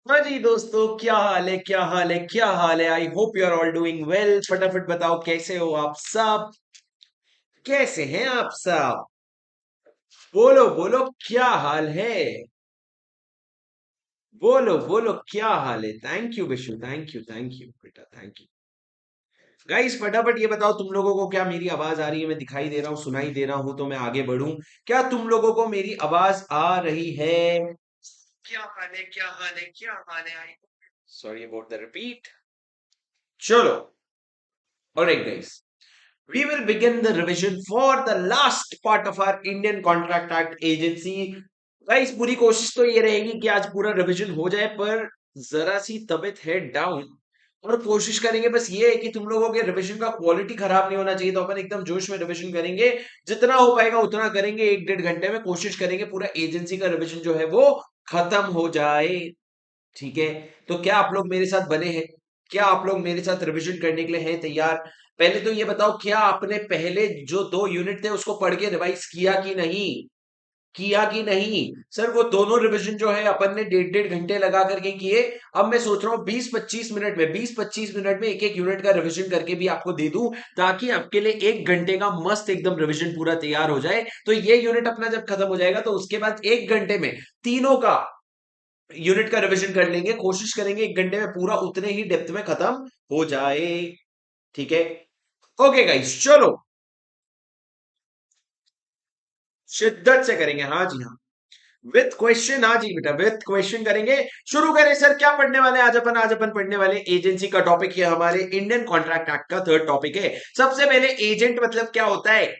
हाँ जी दोस्तों, क्या हाल है, क्या हाल है, क्या हाल है। I hope you are all doing well. फटाफट बताओ कैसे हो आप सब। कैसे हैं आप सब। बोलो बोलो, क्या हाल है। बोलो बोलो, क्या हाल है। Thank you Vishu, thank you बेटा, थैंक यू। गाइस फटाफट ये बताओ, तुम लोगों को क्या मेरी आवाज आ रही है। मैं दिखाई दे रहा हूँ, सुनाई दे रहा हूँ, तो मैं आगे बढ़ूं। क्या तुम लोगों को मेरी आवाज आ रही है। क्या हाल है, क्या हाल है, क्या हाल है। I sorry about the repeat. चलो, alright guys, we will begin the revision for the last part of our Indian Contract Act agency. Guys पूरी कोशिश तो ये रहेगी कि आज पूरा रिवीजन हो जाए, पर जरा सी तबीयत है डाउन। और कोशिश करेंगे बस ये है कि तुम लोगों के रिवीजन का क्वालिटी खराब नहीं होना चाहिए, तो अपन एकदम जोश में रिवीजन करेंगे। जितना हो पाएगा उतना करेंगे, 1-1.5 घंटे में कोशिश करेंगे पूरा एजेंसी का रिवीजन जो है वो खत्म हो जाए। ठीक है, तो क्या आप लोग मेरे साथ बने हैं। क्या आप लोग मेरे साथ रिवीजन करने के लिए हैं तैयार। पहले तो ये बताओ, क्या आपने पहले जो 2 यूनिट थे उसको पढ़ के रिवाइज किया कि नहीं। किया कि नहीं। सर वो दोनों रिवीजन जो है अपन ने 1.5-1.5 घंटे लगा करके किए। अब मैं सोच रहा हूँ 20-25 मिनट में एक एक यूनिट का रिवीजन करके भी आपको दे दूं, ताकि आपके लिए 1 घंटे का मस्त एकदम रिवीजन पूरा तैयार हो जाए। तो ये यूनिट अपना जब खत्म हो जाएगा तो उसके बाद 1 घंटे में तीनों का यूनिट का रिवीजन कर लेंगे। कोशिश करेंगे 1 घंटे में पूरा उतने ही डेप्थ में खत्म हो जाए। ठीक है। ओके गाइस, चलो शिद्दत से करेंगे। हाँ जी हाँ, विथ क्वेश्चन। हाँ जी बेटा, विथ क्वेश्चन करेंगे। शुरू करें सर, क्या पढ़ने वाले हैं आज अपन पढ़ने वाले एजेंसी का टॉपिक है, हमारे इंडियन कॉन्ट्रैक्ट एक्ट का थर्ड टॉपिक है। सबसे पहले एजेंट मतलब क्या होता है।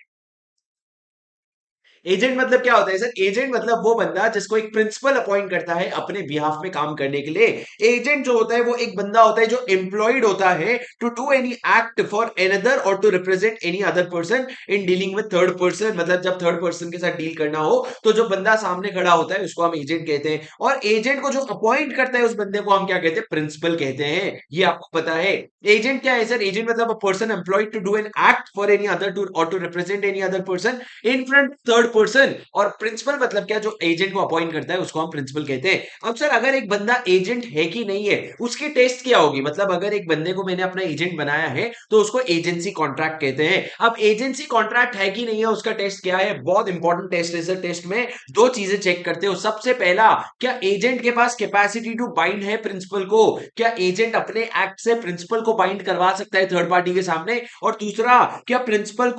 एजेंट मतलब क्या होता है सर। एजेंट मतलब वो बंदा जिसको एक प्रिंसिपल अपॉइंट करता है अपने बिहाफ में काम करने के लिए। एजेंट जो होता है वो एक बंदा होता है जो एम्प्लॉयड होता है to do any act for another और to represent any other person in dealing with third person. मतलब जब थर्ड पर्सन के साथ डील करना हो तो जो बंदा सामने खड़ा होता है उसको हम एजेंट कहते हैं। और एजेंट को जो अपॉइंट करता है उस बंदे को हम क्या कहते हैं, प्रिंसिपल कहते हैं। ये आपको पता है। एजेंट क्या है सर। एजेंट मतलब a person employed to do an act for any other to और to represent any other person in front third person. और प्रिंसिपल मतलब क्या, जो एजेंट को अपॉइंट करता है उसको हम प्रिंसिपल कहते हैं। अब सर अगर एक बंदा एजेंट है कि नहीं है उसकी टेस्ट क्या होगी। मतलब अगर एक बंदे को मैंने अपना एजेंट बनाया है तो उसको एजेंसी कॉन्ट्रैक्ट कहते हैं। अब एजेंसी कॉन्ट्रैक्ट है कि नहीं है उसका टेस्ट क्या है। बहुत इंपॉर्टेंट टेस्ट है सर। टेस्ट में दो चीजें चेक करते हो। सबसे पहला, क्या एजेंट के पास कैपेसिटी टू बाइंड है प्रिंसिपल को। क्या एजेंट अपने एक्ट से प्रिंसिपल को बाइंड करवा सकता है थर्ड पार्टी के सामने। और दूसरा, क्या प्रिंसिपल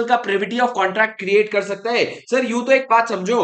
का प्रिविटी ऑफ कॉन्ट्रैक्ट क्रिएट कर सकता है। सर यूं तो एक बात समझो,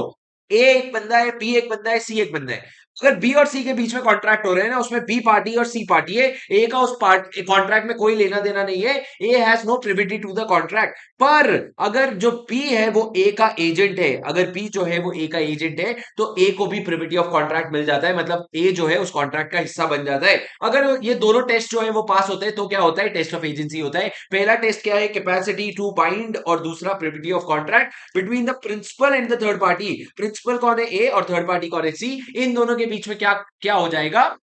ए एक बंदा है, बी एक बंदा है, सी एक बंदा है। अगर बी और सी के बीच में कॉन्ट्रैक्ट हो रहे हैं ना, उसमें बी पार्टी और सी पार्टी है। ए का उस पार्ट कॉन्ट्रैक्ट में कोई लेना देना नहीं है। A has no privity to the contract. पर अगर जो बी है वो ए का एजेंट है, अगर बी जो है वो ए का एजेंट है तो ए को भी प्रिविटी ऑफ कॉन्ट्रैक्ट मिल जाता है। मतलब ए जो है उस कॉन्ट्रैक्ट का हिस्सा बन जाता है। अगर ये दोनों टेस्ट जो है वो पास होते हैं तो क्या होता है, टेस्ट ऑफ एजेंसी होता है। पहला टेस्ट क्या है, कैपेसिटी टू बाइंड, और दूसरा privity of contract between the principal and the third party. Principal कौन है, ए, और थर्ड पार्टी कौन है, सी। इन दोनों के बीच में क्या क्या हो जाएगा,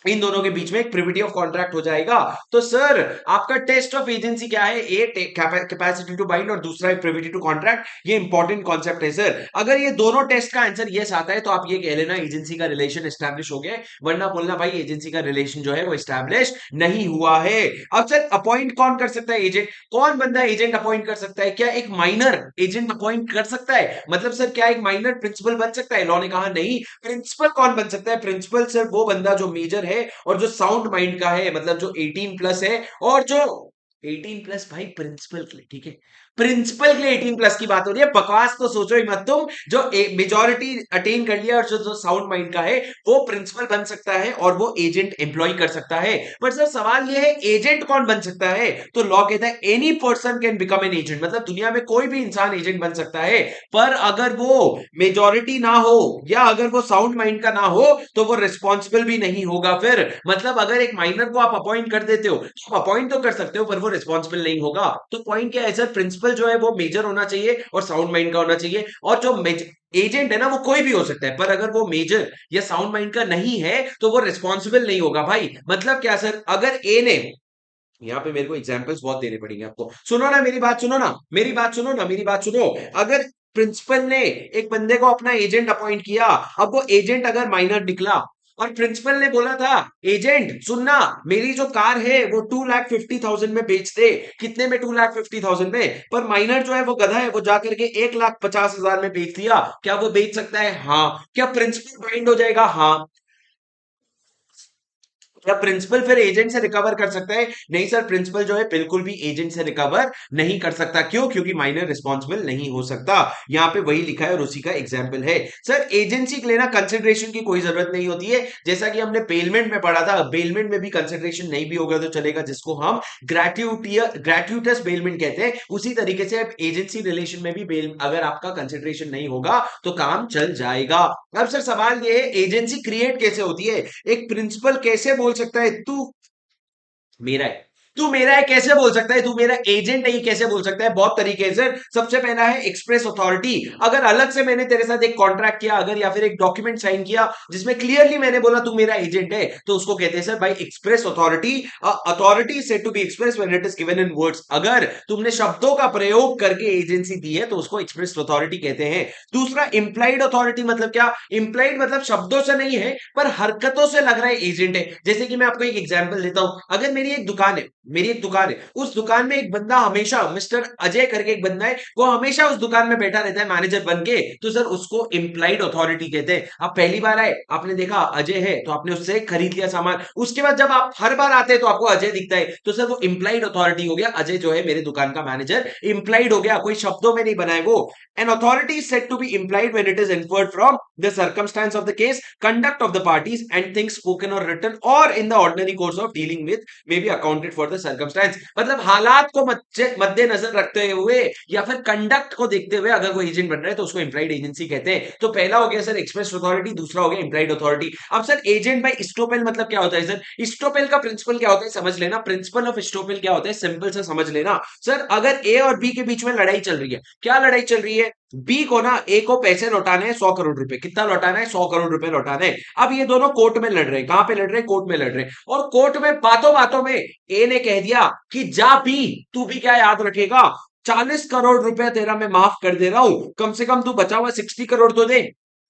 इन दोनों के बीच में एक प्रिविटी ऑफ कॉन्ट्रैक्ट हो जाएगा। तो सर आपका टेस्ट ऑफ एजेंसी क्या है, ए कैपेसिटी टू बाइंड और दूसरा है प्रिविटी टू कॉन्ट्रैक्ट। ये इंपॉर्टेंट कॉन्सेप्ट है सर। अगर ये दोनों टेस्ट का आंसर यस आता है तो आप ये कह लेना एजेंसी का रिलेशन एस्टैब्लिश हो गया। वरना बोलना भाई एजेंसी का रिलेशन जो है वो एस्टैब्लिश नहीं हुआ है। अब सर अपॉइंट कौन कर सकता है एजेंट। कौन बंदा एजेंट अपॉइंट कर सकता है। क्या एक माइनर एजेंट अपॉइंट कर सकता है। मतलब सर क्या एक माइनर प्रिंसिपल बन सकता है। लॉ ने कहा नहीं। प्रिंसिपल कौन बन सकता है, प्रिंसिपल सर वो बंदा जो मेजर है और जो साउंड माइंड का है, मतलब जो 18+ है। और जो 18+ भाई प्रिंसिपल के लिए, ठीक है, प्रिंसिपल के लिए 18+ की बात हो रही है। बकवास तो सोचो ही मत तुम। जो मेजोरिटी अटेन कर लिया और जो जो साउंड माइंड का है वो प्रिंसिपल बन सकता है और वो एजेंट एम्प्लॉय कर सकता है। पर सर सवाल ये है एजेंट कौन बन सकता है। तो लॉ कहता है any person can become an agent. मतलब दुनिया में कोई भी इंसान एजेंट बन सकता है। पर अगर वो मेजोरिटी ना हो या अगर वो साउंड माइंड का ना हो तो वो रिस्पॉन्सिबल भी नहीं होगा फिर। मतलब अगर एक माइनर को आप अपॉइंट कर देते हो, अपॉइंट तो कर सकते हो पर वो रिस्पॉन्सिबल नहीं होगा। तो पॉइंट क्या है सर, प्रिंसिपल जो है वो मेजर होना चाहिए और साउंड माइंड का होना चाहिए। और जो एजेंट है ना वो कोई भी हो सकता है, पर अगर वो मेजर या साउंड माइंड का नहीं है तो वो रिस्पॉन्सिबल नहीं होगा भाई। मतलब क्या सर, अगर ए ने, यहाँ पे मेरे को एग्जांपल्स बहुत देने पड़ेंगे आपको। सुनो ना मेरी बात, सुनो ना मेरी बात, सुनो ना मेरी बात सुनो। अगर प्रिंसिपल ने एक बंदे को अपना एजेंट अपॉइंट किया, अब वो एजेंट अगर माइनर निकला और प्रिंसिपल ने बोला था एजेंट सुनना, मेरी जो कार है वो 2,50,000 में बेच दे। कितने में? 2,50,000 में। पर माइनर जो है वो गधा है, वो जाकर के 1,50,000 में बेच दिया। क्या वो बेच सकता है? हाँ। क्या प्रिंसिपल बाइंड हो जाएगा? हाँ। क्या प्रिंसिपल फिर एजेंट से रिकवर कर सकता है? नहीं सर, प्रिंसिपल जो है बिल्कुल भी एजेंट से रिकवर नहीं कर सकता। क्यों? क्योंकि माइनर रिस्पॉन्सिबल नहीं हो सकता। यहां पे वही लिखा है और उसी का एग्जाम्पल है। सर एजेंसी के लिए ना कंसिडरेशन की कोई जरूरत नहीं होती है। जैसा कि हमने बेलमेंट में पढ़ा था, बेलमेंट में भी कंसिडरेशन नहीं भी होगा तो चलेगा, जिसको हम ग्रेट्यूटस बेलमेंट कहते हैं। उसी तरीके से एजेंसी रिलेशन में भी बेल अगर आपका कंसिडरेशन नहीं होगा तो काम चल जाएगा। अब सर सवाल ये है, एजेंसी क्रिएट कैसे होती है? एक प्रिंसिपल कैसे बोल सकता है तू मेरा है, तू मेरा है कैसे बोल सकता है? तू मेरा एजेंट नहीं कैसे बोल सकता है? बहुत तरीके हैं सर। सबसे पहला है एक्सप्रेस अथॉरिटी। अगर अलग से मैंने तेरे साथ एक कॉन्ट्रैक्ट किया, अगर या फिर एक डॉक्यूमेंट साइन किया जिसमें क्लियरली मैंने बोला तू मेरा एजेंट है, तो उसको कहते हैं सर भाई express authority. Authority said to be express when it is given in words. अगर तुमने शब्दों का प्रयोग करके एजेंसी दी है तो उसको एक्सप्रेस अथॉरिटी कहते हैं। दूसरा इंप्लाइड अथॉरिटी। मतलब क्या? इंप्लाइड मतलब शब्दों से नहीं है पर हरकतों से लग रहा है एजेंट है। जैसे कि मैं आपको एक एग्जांपल देता हूं, अगर मेरी एक दुकान है, उस दुकान में एक बंदा हमेशा, मिस्टर अजय करके एक बंदा है, वो हमेशा उस दुकान में बैठा रहता है मैनेजर बन के, तो सर उसको इंप्लाइड अथॉरिटी कहते हैं। आप पहली बार आए, आपने देखा अजय है तो आपने उससे खरीद लिया सामान, उसके बाद जब आप हर बार आते हैं तो आपको अजय दिखता है, तो सर वो इंप्लाइड अथॉरिटी हो गया। अजय जो है मेरे दुकान का मैनेजर, इंप्लाइड हो गया, कोई शब्दों में नहीं बनाए वो। An authority is said to be implied when it is inferred from the circumstance of the case, conduct of the parties, and things spoken or written or in the ordinary course of dealing with may be accounted for the circumstance। मतलब हालात को मद्देनजर रखते हुए या फिर conduct को देखते हुए अगर वो एजेंट बन रहा है तो उसको इंप्लाइड एजेंसी कहते हैं। तो पहला हो गया सर एक्सप्रेस अथॉरिटी, दूसरा हो गया इंप्लाइड अथॉरिटी। अब सर एजेंट बाय इस्टोपेल मतलब क्या होता है? सर इस्टोपेल का प्रिंसिपल क्या होता है समझ लेना। प्रिंसिपल ऑफ इस्टोपेल क्या होता है सिंपल से समझ लेना। सर अगर ए और बी के बीच में लड़ाई चल रही है, क्या लड़ाई चल रही है? बी को ना ए को पैसे लौटाने हैं 100 करोड़ रुपए। कितना लौटाना है? 100 करोड़ रुपए लौटाने हैं। अब ये दोनों कोर्ट में लड़ रहे हैं। कहां पे लड़ रहे हैं? कोर्ट में लड़ रहे हैं। और कोर्ट में बातों बातों में ए ने कह दिया कि जा बी, तू भी क्या याद रखेगा, 40 करोड़ रुपए तेरा मैं माफ कर दे रहा हूं, कम से कम तू बचा हुआ 60 करोड़ तो दे,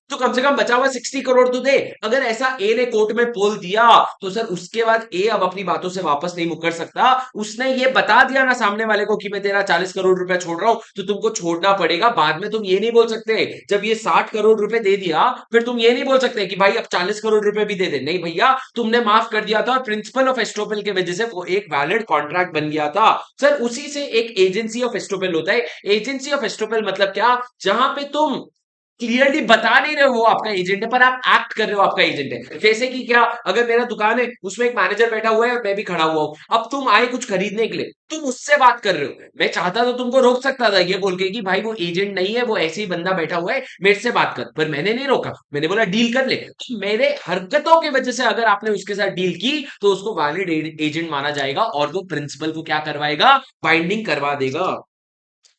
तो कम से कम बचा हुआ 60 करोड़ तो दे। अगर ऐसा ए ने कोर्ट में बोल दिया तो सर उसके बाद ए अब अपनी बातों से वापस नहीं मुकर सकता। उसने ये बता दिया ना सामने वाले को कि मैं तेरा 40 करोड़ रुपया छोड़ रहा हूं, तो तुमको छोड़ना पड़ेगा। बाद में तुम ये नहीं बोल सकते, जब ये 60 करोड़ रुपए दे दिया फिर तुम ये नहीं बोल सकते कि भाई अब 40 करोड़ रुपए भी दे दे। नहीं भैया, तुमने माफ कर दिया था और प्रिंसिपल ऑफ एस्टोपेल की वजह से वो एक वैलिड कॉन्ट्रैक्ट बन गया था। सर उसी से एक एजेंसी ऑफ एस्टोपेल होता है। एजेंसी ऑफ एस्टोपेल मतलब क्या? जहां पे तुम क्लियरली बता नहीं रहे हो वो आपका एजेंट है पर आप एक्ट कर रहे हो आपका एजेंट है। जैसे कि क्या, अगर मेरा दुकान है उसमें एक मैनेजर बैठा हुआ है और मैं भी खड़ा हुआ हूं, अब तुम आए कुछ खरीदने के लिए, तुम उससे बात कर रहे हो। मैं चाहता तो तुमको रोक सकता था ये बोल के कि भाई वो एजेंट नहीं है, वो ऐसे ही बंदा बैठा हुआ है, मेरे से बात कर, पर मैंने नहीं रोका। मैंने बोला डील कर ले। तो मेरे हरकतों की वजह से अगर आपने उसके साथ डील की तो उसको वैलिड एजेंट माना जाएगा और वो प्रिंसिपल को क्या करवाएगा? बाइंडिंग करवा देगा।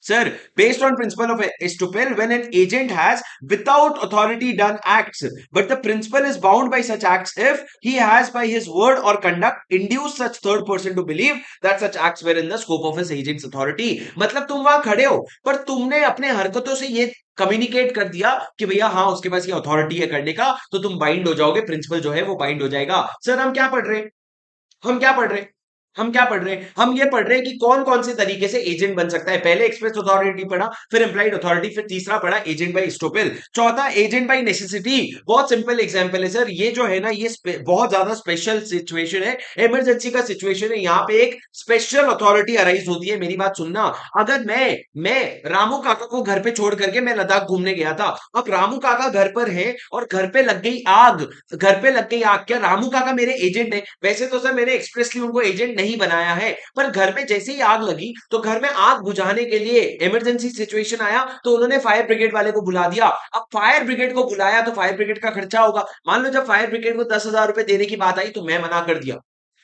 Sir, based on principle of estoppel, when an agent has without authority done acts, but the principal is bound by such acts if he has by his word or conduct induced such third person to believe that such acts were in the scope of his agent's authority। मतलब तुम वहां खड़े हो पर तुमने अपने हरकतों से ये कम्युनिकेट कर दिया कि भैया हाँ उसके पास ये अथॉरिटी है करने का, तो तुम बाइंड हो जाओगे, प्रिंसिपल जो है वो बाइंड हो जाएगा। सर हम क्या पढ़ रहे हैं? हम क्या पढ़ रहे हैं? हम क्या पढ़ रहे हैं? हम ये पढ़ रहे हैं कि कौन कौन से तरीके से एजेंट बन सकता है। पहले एक्सप्रेस अथॉरिटी पढ़ा, फिर एम्प्लॉइड अथॉरिटी, फिर तीसरा पढ़ा एजेंट बाय इस्टोपेल, चौथा एजेंट बाय नेसेसिटी। बहुत सिंपल एग्जांपल है सर, ये जो है ना ये बहुत ज्यादा स्पेशल सिचुएशन है, इमरजेंसी का सिचुएशन है। यहाँ पे एक स्पेशल अथॉरिटी अराइज होती है। मेरी बात सुनना, अगर मैं रामू काका को घर पे छोड़ करके मैं लद्दाख घूमने गया था, अब रामू काका घर पर है और घर पे लग गई आग, घर पे लग गई आग, क्या रामू काका मेरे एजेंट है? वैसे तो सर मैंने एक्सप्रेसली उनको एजेंट नहीं बनाया है, पर घर में जैसे ही आग लगी तो घर में आग बुझाने के लिए इमरजेंसी सिचुएशन आया तो उन्होंने फायर ब्रिगेड वाले को बुला दिया। अब फायर ब्रिगेड को बुलाया तो फायर ब्रिगेड का खर्चा होगा। मान लो जब फायर ब्रिगेड को 10,000 रुपए देने की बात आई तो मैं मना कर दिया,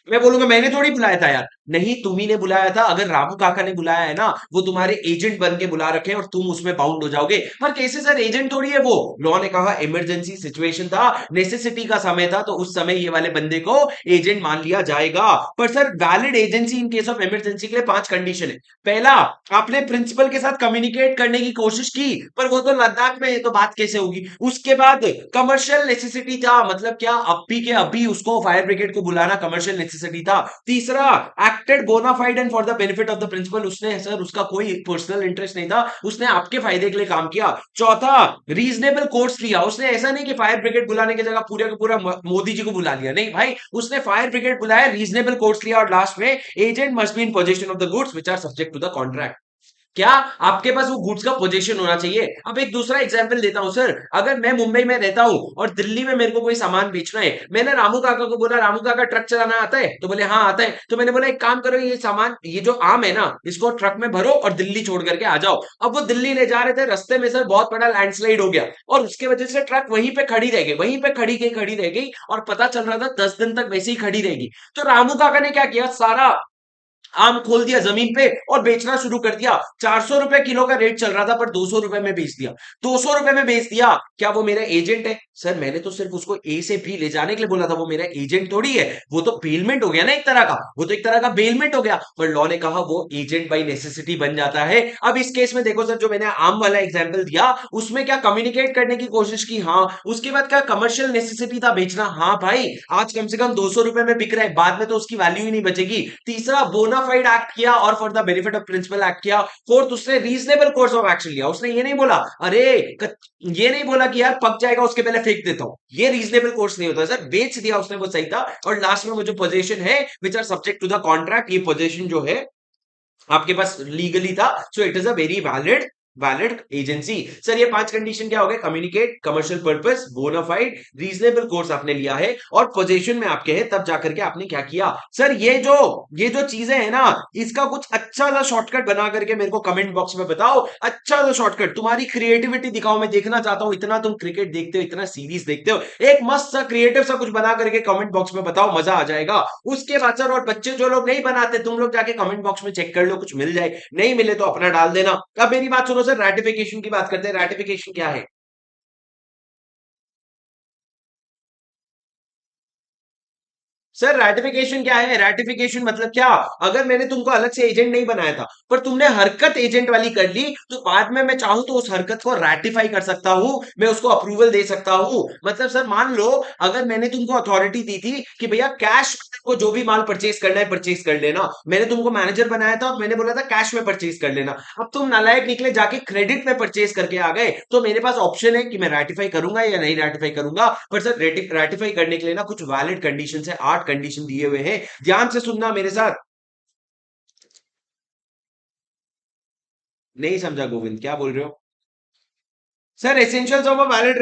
मैं बोलूंगा मैंने थोड़ी बुलाया था यार, नहीं तुम्ही ने बुलाया था, अगर रामू काका ने बुलाया है ना, वो तुम्हारे एजेंट बन के बुला रखे हैं और तुम उसमें बाउंड हो जाओगे। पर कैसे सर, एजेंट थोड़ी है वो। लॉ ने कहा इमरजेंसी सिचुएशन था, नेसेसिटी का समय था, तो उस समय ये वाले बंदे को एजेंट मान लिया जाएगा। पर sir valid agency in case of emergency के लिए 5 कंडीशन है। पहला, आपने प्रिंसिपल के साथ कम्युनिकेट करने की कोशिश की, पर वो तो लद्दाख में है, तो बात कैसे होगी। उसके बाद कमर्शियल नेसेसिटी था, मतलब क्या अभी के अभी उसको फायर ब्रिगेड को बुलाना कमर्शियल नेसेसिटी था। तीसरा, acted bona fide and for the benefit of the principal, उसने सर उसका कोई पर्सनल इंटरेस्ट नहीं था, उसने आपके फायदे के लिए काम किया। चौथा, रीजनेबल कोर्स लिया, उसने ऐसा नहीं कि फायर ब्रिगेड बुलाने की जगह पूरे का पूरा मोदी जी को बुला लिया, नहीं भाई, उसने फायर ब्रिगेड बुलाया, रीजनेबल कोर्स लिया, और लास्ट में agent must be in position of the goods which are subject to the contract. क्या आपके पास वो गुड्स का पोजीशन होना चाहिए। अब एक दूसरा एग्जांपल देता हूं सर, अगर मैं मुंबई में रहता हूं और दिल्ली में मेरे को कोई सामान बेचना है, मैंने रामू काका को बोला, रामू काका ट्रक चलाना आता है, तो बोले हाँ आता है, तो मैंने बोला एक काम करो, ये सामान, ये जो आम है ना, इसको ट्रक में भरो और दिल्ली छोड़ करके आ जाओ। अब वो दिल्ली ले जा रहे थे, रास्ते में सर बहुत बड़ा लैंडस्लाइड हो गया, और उसके वजह से ट्रक वहीं पे खड़ी रह गई, वहीं पे खड़ी रह गई, और पता चल रहा था 10 दिन तक वैसे ही खड़ी रहेगी। तो रामू काका ने क्या किया, सारा आम खोल दिया जमीन पे और बेचना शुरू कर दिया। 400 रुपए किलो का रेट चल रहा था, पर 200 रुपए में बेच दिया। 200 रुपए में बेच दिया, क्या वो मेरा एजेंट है। सर मैंने तो सिर्फ उसको ए से बी ले जाने के लिए बोला था, वो मेरा एजेंट थोड़ी है। वो तो बेलमेंट हो गया ना एक तरह का, वो तो एक तरह का बेलमेंट हो गया। पर लॉ ने कहा वो एजेंट बाई नेसेसिटी बन जाता है। अब इस केस में देखो सर, जो मैंने आम वाला एग्जाम्पल दिया, उसमें क्या कम्युनिकेट करने की कोशिश की, हाँ। उसके बाद क्या कमर्शियल नेसेसिटी था बेचना, हाँ भाई, आज कम से कम 200 रुपए में बिक रहा है, बाद में तो उसकी वैल्यू ही नहीं बचेगी। तीसरा, बोनाफाइड एक्ट किया और for the benefit of principal act किया। फोर्थ, उसने रीजनेबल कोर्स ऑफ एक्शन लिया, उसने ये नहीं बोला, अरे ये नहीं बोला कि यार पक जाएगा उसके पहले फेंक देता हूं, ये रीजनेबल कोर्स नहीं होता सर, बेच दिया उसने, वो सही था। और लास्ट में वो जो पोजीशन है which are subject to the contract, ये पोजीशन जो है आपके पास लीगली था, so it is a very valid valid agency. Sir ये 5 कंडीशन क्या हो गए, communicate, commercial purpose, bona fide, reasonable course आपने लिया है, और पोजीशन में आपके है, तब जाकर के आपने क्या किया। सर ये जो चीजें हैं ना, इसका कुछ अच्छा सा शॉर्टकट बना करके मेरे को कमेंट बॉक्स में बताओ, अच्छा सा शॉर्टकट, तुम्हारी क्रिएटिविटी दिखाओ, मैं देखना चाहता हूं, इतना तुम क्रिकेट देखते हो, इतना सीरीज देखते हो, एक मस्त सा क्रिएटिव सा कुछ बना करके कमेंट बॉक्स में बताओ, मजा आ जाएगा। उसके बाद सर, और बच्चे जो लोग नहीं बनाते, तुम लोग जाके कमेंट बॉक्स में चेक कर लो, कुछ मिल जाए, नहीं मिले तो अपना डाल देना। अब मेरी बात सुनो सर, रैटिफिकेशन की बात करते हैं, रैटिफिकेशन क्या है। सर रैटिफिकेशन क्या है, रैटिफिकेशन मतलब क्या, अगर मैंने तुमको अलग से एजेंट नहीं बनाया था, पर तुमने हरकत एजेंट वाली कर ली, तो बाद में मैं चाहूं तो उस हरकत को रैटिफाई कर सकता हूं, मैं उसको अप्रूवल दे सकता हूं। मतलब सर मान लो, अगर मैंने तुमको अथॉरिटी दी थी कि भैया कैश को जो भी माल परचेज करना है परचेज कर लेना, मैंने तुमको मैनेजर बनाया था और मैंने बोला था कैश में परचेज कर लेना, अब तुम नालायक निकले, जाके क्रेडिट में परचेज करके आ गए, तो मेरे पास ऑप्शन है कि मैं रैटिफाई करूंगा या नहीं रैटिफाई करूंगा। पर सर रैटिफाई करने के लिए ना कुछ वैलिड कंडीशन है, 8 कंडीशन दिए हुए हैं, ध्यान से सुनना मेरे साथ। नहीं समझा गोविंद, क्या बोल रहे हो। Sir essentials of a valid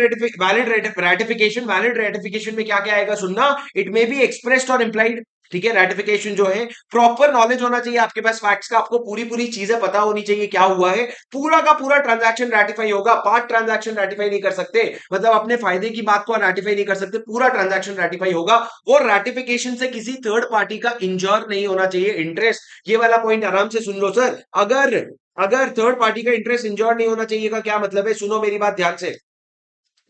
ratification में क्या क्या आएगा सुनना। इट मे बी एक्सप्रेस्ड और इम्प्लाइड, ठीक है। रेटिफिकेशन जो है, प्रॉपर नॉलेज होना चाहिए आपके पास फैक्ट्स का, आपको पूरी पूरी चीजें पता होनी चाहिए क्या हुआ है, पूरा का पूरा ट्रांजैक्शन रेटिफाई होगा, पार्ट ट्रांजैक्शन रेटिफाई नहीं कर सकते, मतलब अपने फायदे की बात को रेटिफाई नहीं कर सकते, पूरा ट्रांजैक्शन रेटिफाई होगा। और रेटिफिकेशन से किसी थर्ड पार्टी का इंजर नहीं होना चाहिए, इंटरेस्ट, ये वाला पॉइंट आराम से सुन लो सर। अगर अगर थर्ड पार्टी का इंटरेस्ट इंजॉर्ड नहीं होना चाहिए का क्या मतलब है, सुनो मेरी बात ध्यान से।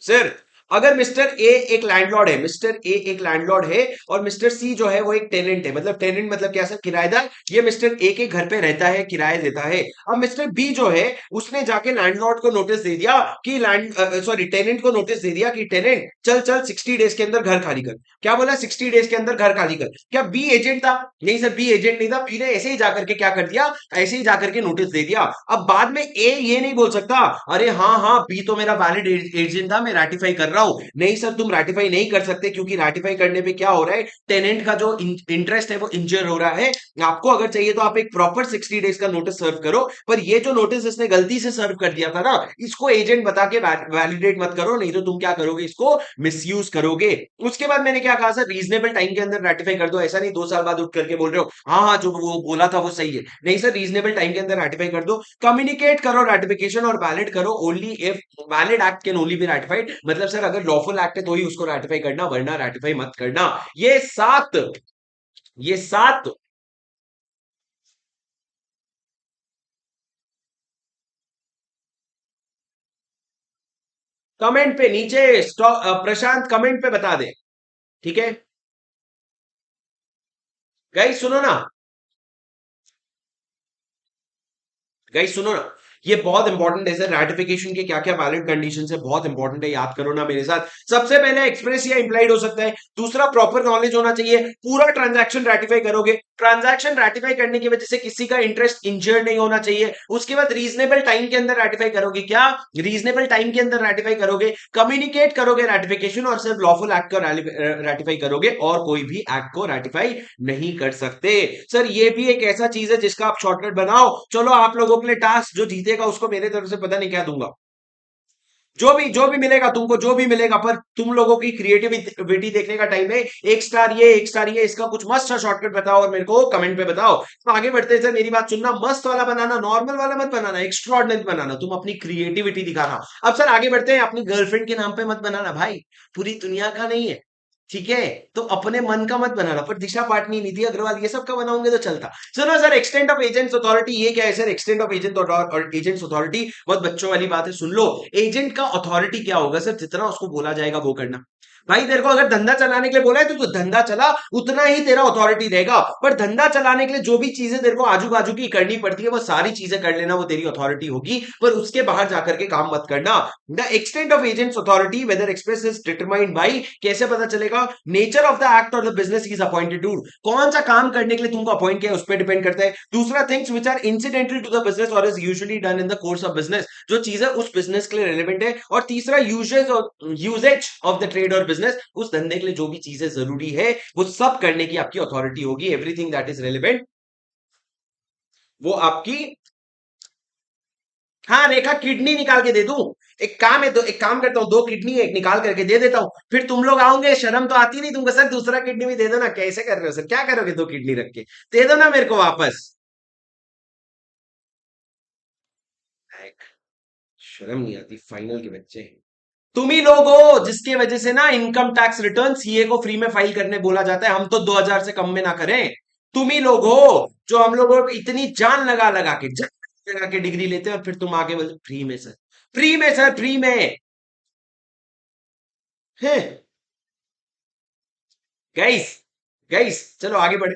सर अगर मिस्टर ए एक लैंडलॉर्ड है, मिस्टर ए एक लैंडलॉर्ड है, और मिस्टर सी जो है वो एक टेनेंट है, मतलब टेनेंट मतलब क्या सर, किराएदार, ये मिस्टर ए के घर पे रहता है, किराया देता है। अब मिस्टर बी जो है, उसने जाके लैंडलॉर्ड को नोटिस दे दिया कि टेनेंट को नोटिस दे दिया कि टेनेंट चल चल 60 डेज के अंदर घर खाली कर। क्या बोला, 60 डेज के अंदर घर खाली कर। क्या बी एजेंट था, नहीं सर बी एजेंट नहीं था, बी ने ऐसे ही जाकर के क्या कर दिया, ऐसे ही जाकर के नोटिस दे दिया। अब बाद में ए ये नहीं बोल सकता, अरे हाँ हाँ बी तो मेरा वैलिड एजेंट था, मैं रैटिफाई कर रहा हूं। नहीं सर, तुम रैटिफाई नहीं कर सकते, क्योंकि रैटिफाई करने पे क्या हो रहा है, टेनेंट का जो इंटरेस्ट है वो इंजर हो रहा है। आपको अगर चाहिए तो आप एक प्रॉपर 60 डेज का नोटिस सर्व करो, पर ये जो नोटिस इसने गलती से सर्व कर दिया था ना, इसको एजेंट बता के वैलिडेट मत करो, नहीं तो तुम क्या करोगे, इसको मिसयूज करोगे। उसके बाद मैंने क्या कहा सर, रीजनेबल टाइम के अंदर रैटिफाई कर दो, ऐसा नहीं 2 साल बाद उठ करके बोल रहे हो हाँ हाँ जो वो बोला था वो सही है, नहीं सर रीजनेबल टाइम के अंदर रैटिफाई कर दो। कम्युनिकेट करो रैटिफिकेशन और वैलिड करो only if valid act can only be ratified, मतलब सर अगर लॉफुल एक्ट है तो ही उसको रैटिफाई करना, वरना रैटिफाई मत करना। ये सात कमेंट पे नीचे प्रशांत कमेंट पे बता दे। ठीक है गाइस, सुनो ना, गाइस सुनो ना, ये बहुत इंपॉर्टेंट है सर, रैटिफिकेशन के क्या क्या वैलिड कंडीशन है, बहुत इंपॉर्टेंट है, याद करो ना मेरे साथ। सबसे पहले एक्सप्रेस या इंप्लाइड हो सकता है, दूसरा प्रॉपर नॉलेज होना चाहिए, पूरा ट्रांजैक्शन रैटिफाई करोगे, ट्रांजैक्शन रैटिफाई करने की वजह से किसी का इंटरेस्ट इंजर्ड नहीं होना चाहिए, उसके बाद रीजनेबल टाइम के अंदर रैटिफाई करोगे, क्या रीजनेबल टाइम के अंदर रैटिफाई करोगे, कम्युनिकेट करोगे रैटिफिकेशन, और सिर्फ लॉफुल एक्ट को रैटिफाई करोगे, और कोई भी एक्ट को रैटिफाई नहीं कर सकते। सर ये भी एक ऐसा चीज है जिसका आप शॉर्टकट बनाओ, चलो आप लोगों के लिए टास्क, जो जीतेगा उसको मेरे तरफ से पता नहीं क्या दूंगा, जो भी मिलेगा तुमको, जो भी मिलेगा, पर तुम लोगों की क्रिएटिविटी देखने का टाइम है। एक स्टार ये, एक स्टार ये, इसका कुछ मस्त सा शॉर्टकट बताओ और मेरे को कमेंट पे बताओ। तो आगे बढ़ते हैं सर, मेरी बात सुनना, मस्त वाला बनाना, नॉर्मल वाला मत बनाना, एक्स्ट्रॉर्डिनरी बनाना, तुम अपनी क्रिएटिविटी दिखाना। अब सर आगे बढ़ते हैं, अपनी गर्लफ्रेंड के नाम पे मत बनाना भाई, पूरी दुनिया का नहीं है, ठीक है, तो अपने मन का मत बनाना, पर दिशा पाटनी, निधि अग्रवाल, ये सब का बनाओगे तो चलता। सुनो sir, extent of agent's authority, ये क्या है सर, एक्सटेंट ऑफ एजेंट और एजेंट्स अथॉरिटी, बहुत बच्चों वाली बात है, सुन लो। एजेंट का अथॉरिटी क्या होगा सर, जितना उसको बोला जाएगा वो करना। भाई तेरे को अगर धंधा चलाने के लिए बोला है तो तू धंधा चला, उतना ही तेरा अथॉरिटी रहेगा, पर धंधा चलाने के लिए जो भी चीजें तेरे को आजू बाजू की करनी पड़ती है वो सारी चीजें कर लेना, वो तेरी अथॉरिटी होगी, पर उसके बाहर जाकर के काम मत करना। The extent of agent's authority whether express is determined by, कैसे पता चलेगा, नेचर ऑफ द एक्ट और the business is appointed to, कौन सा काम करने के लिए तुमको अपॉइंट किया उस पर डिपेंड करता है। दूसरा, things which are incidental to the business और is usually done in the course of business, जो चीजें उस बिजनेस के लिए रेलिवेंट है। और तीसरा, यूजेज ऑफ द ट्रेड और बिजनेस, उस धंधे के लिए जो भी चीजें जरूरी है वो सब करने की आपकी अथॉरिटी होगी, एवरीथिंग दैट इज रेलिवेंट वो आपकी। हाँ रेखा, किडनी निकाल के दे दूं, एक काम है, तो एक काम करता हूँ, दो किडनी एक निकाल करके दे देता हूँ, फिर तुम लोग आओगे, शर्म तो आती नहीं तुमको, सर दूसरा किडनी भी दे दो ना, कैसे कर रहे हो सर, क्या करोगे दो किडनी रख के, दे दो ना मेरे को वापस। शर्म नहीं आती, फाइनल के बच्चे तुम ही लोग हो जिसके वजह से ना इनकम टैक्स रिटर्न सीए को फ्री में फाइल करने बोला जाता है, हम तो 2000 से कम में ना करें। तुम ही लोग हो जो हम लोगों को इतनी जान लगा लगा के, जान लगा के डिग्री लेते हैं, और फिर तुम आगे बोलते फ्री में सर, फ्री में सर, फ्री में है। गाइस, गाइस चलो आगे बढ़े,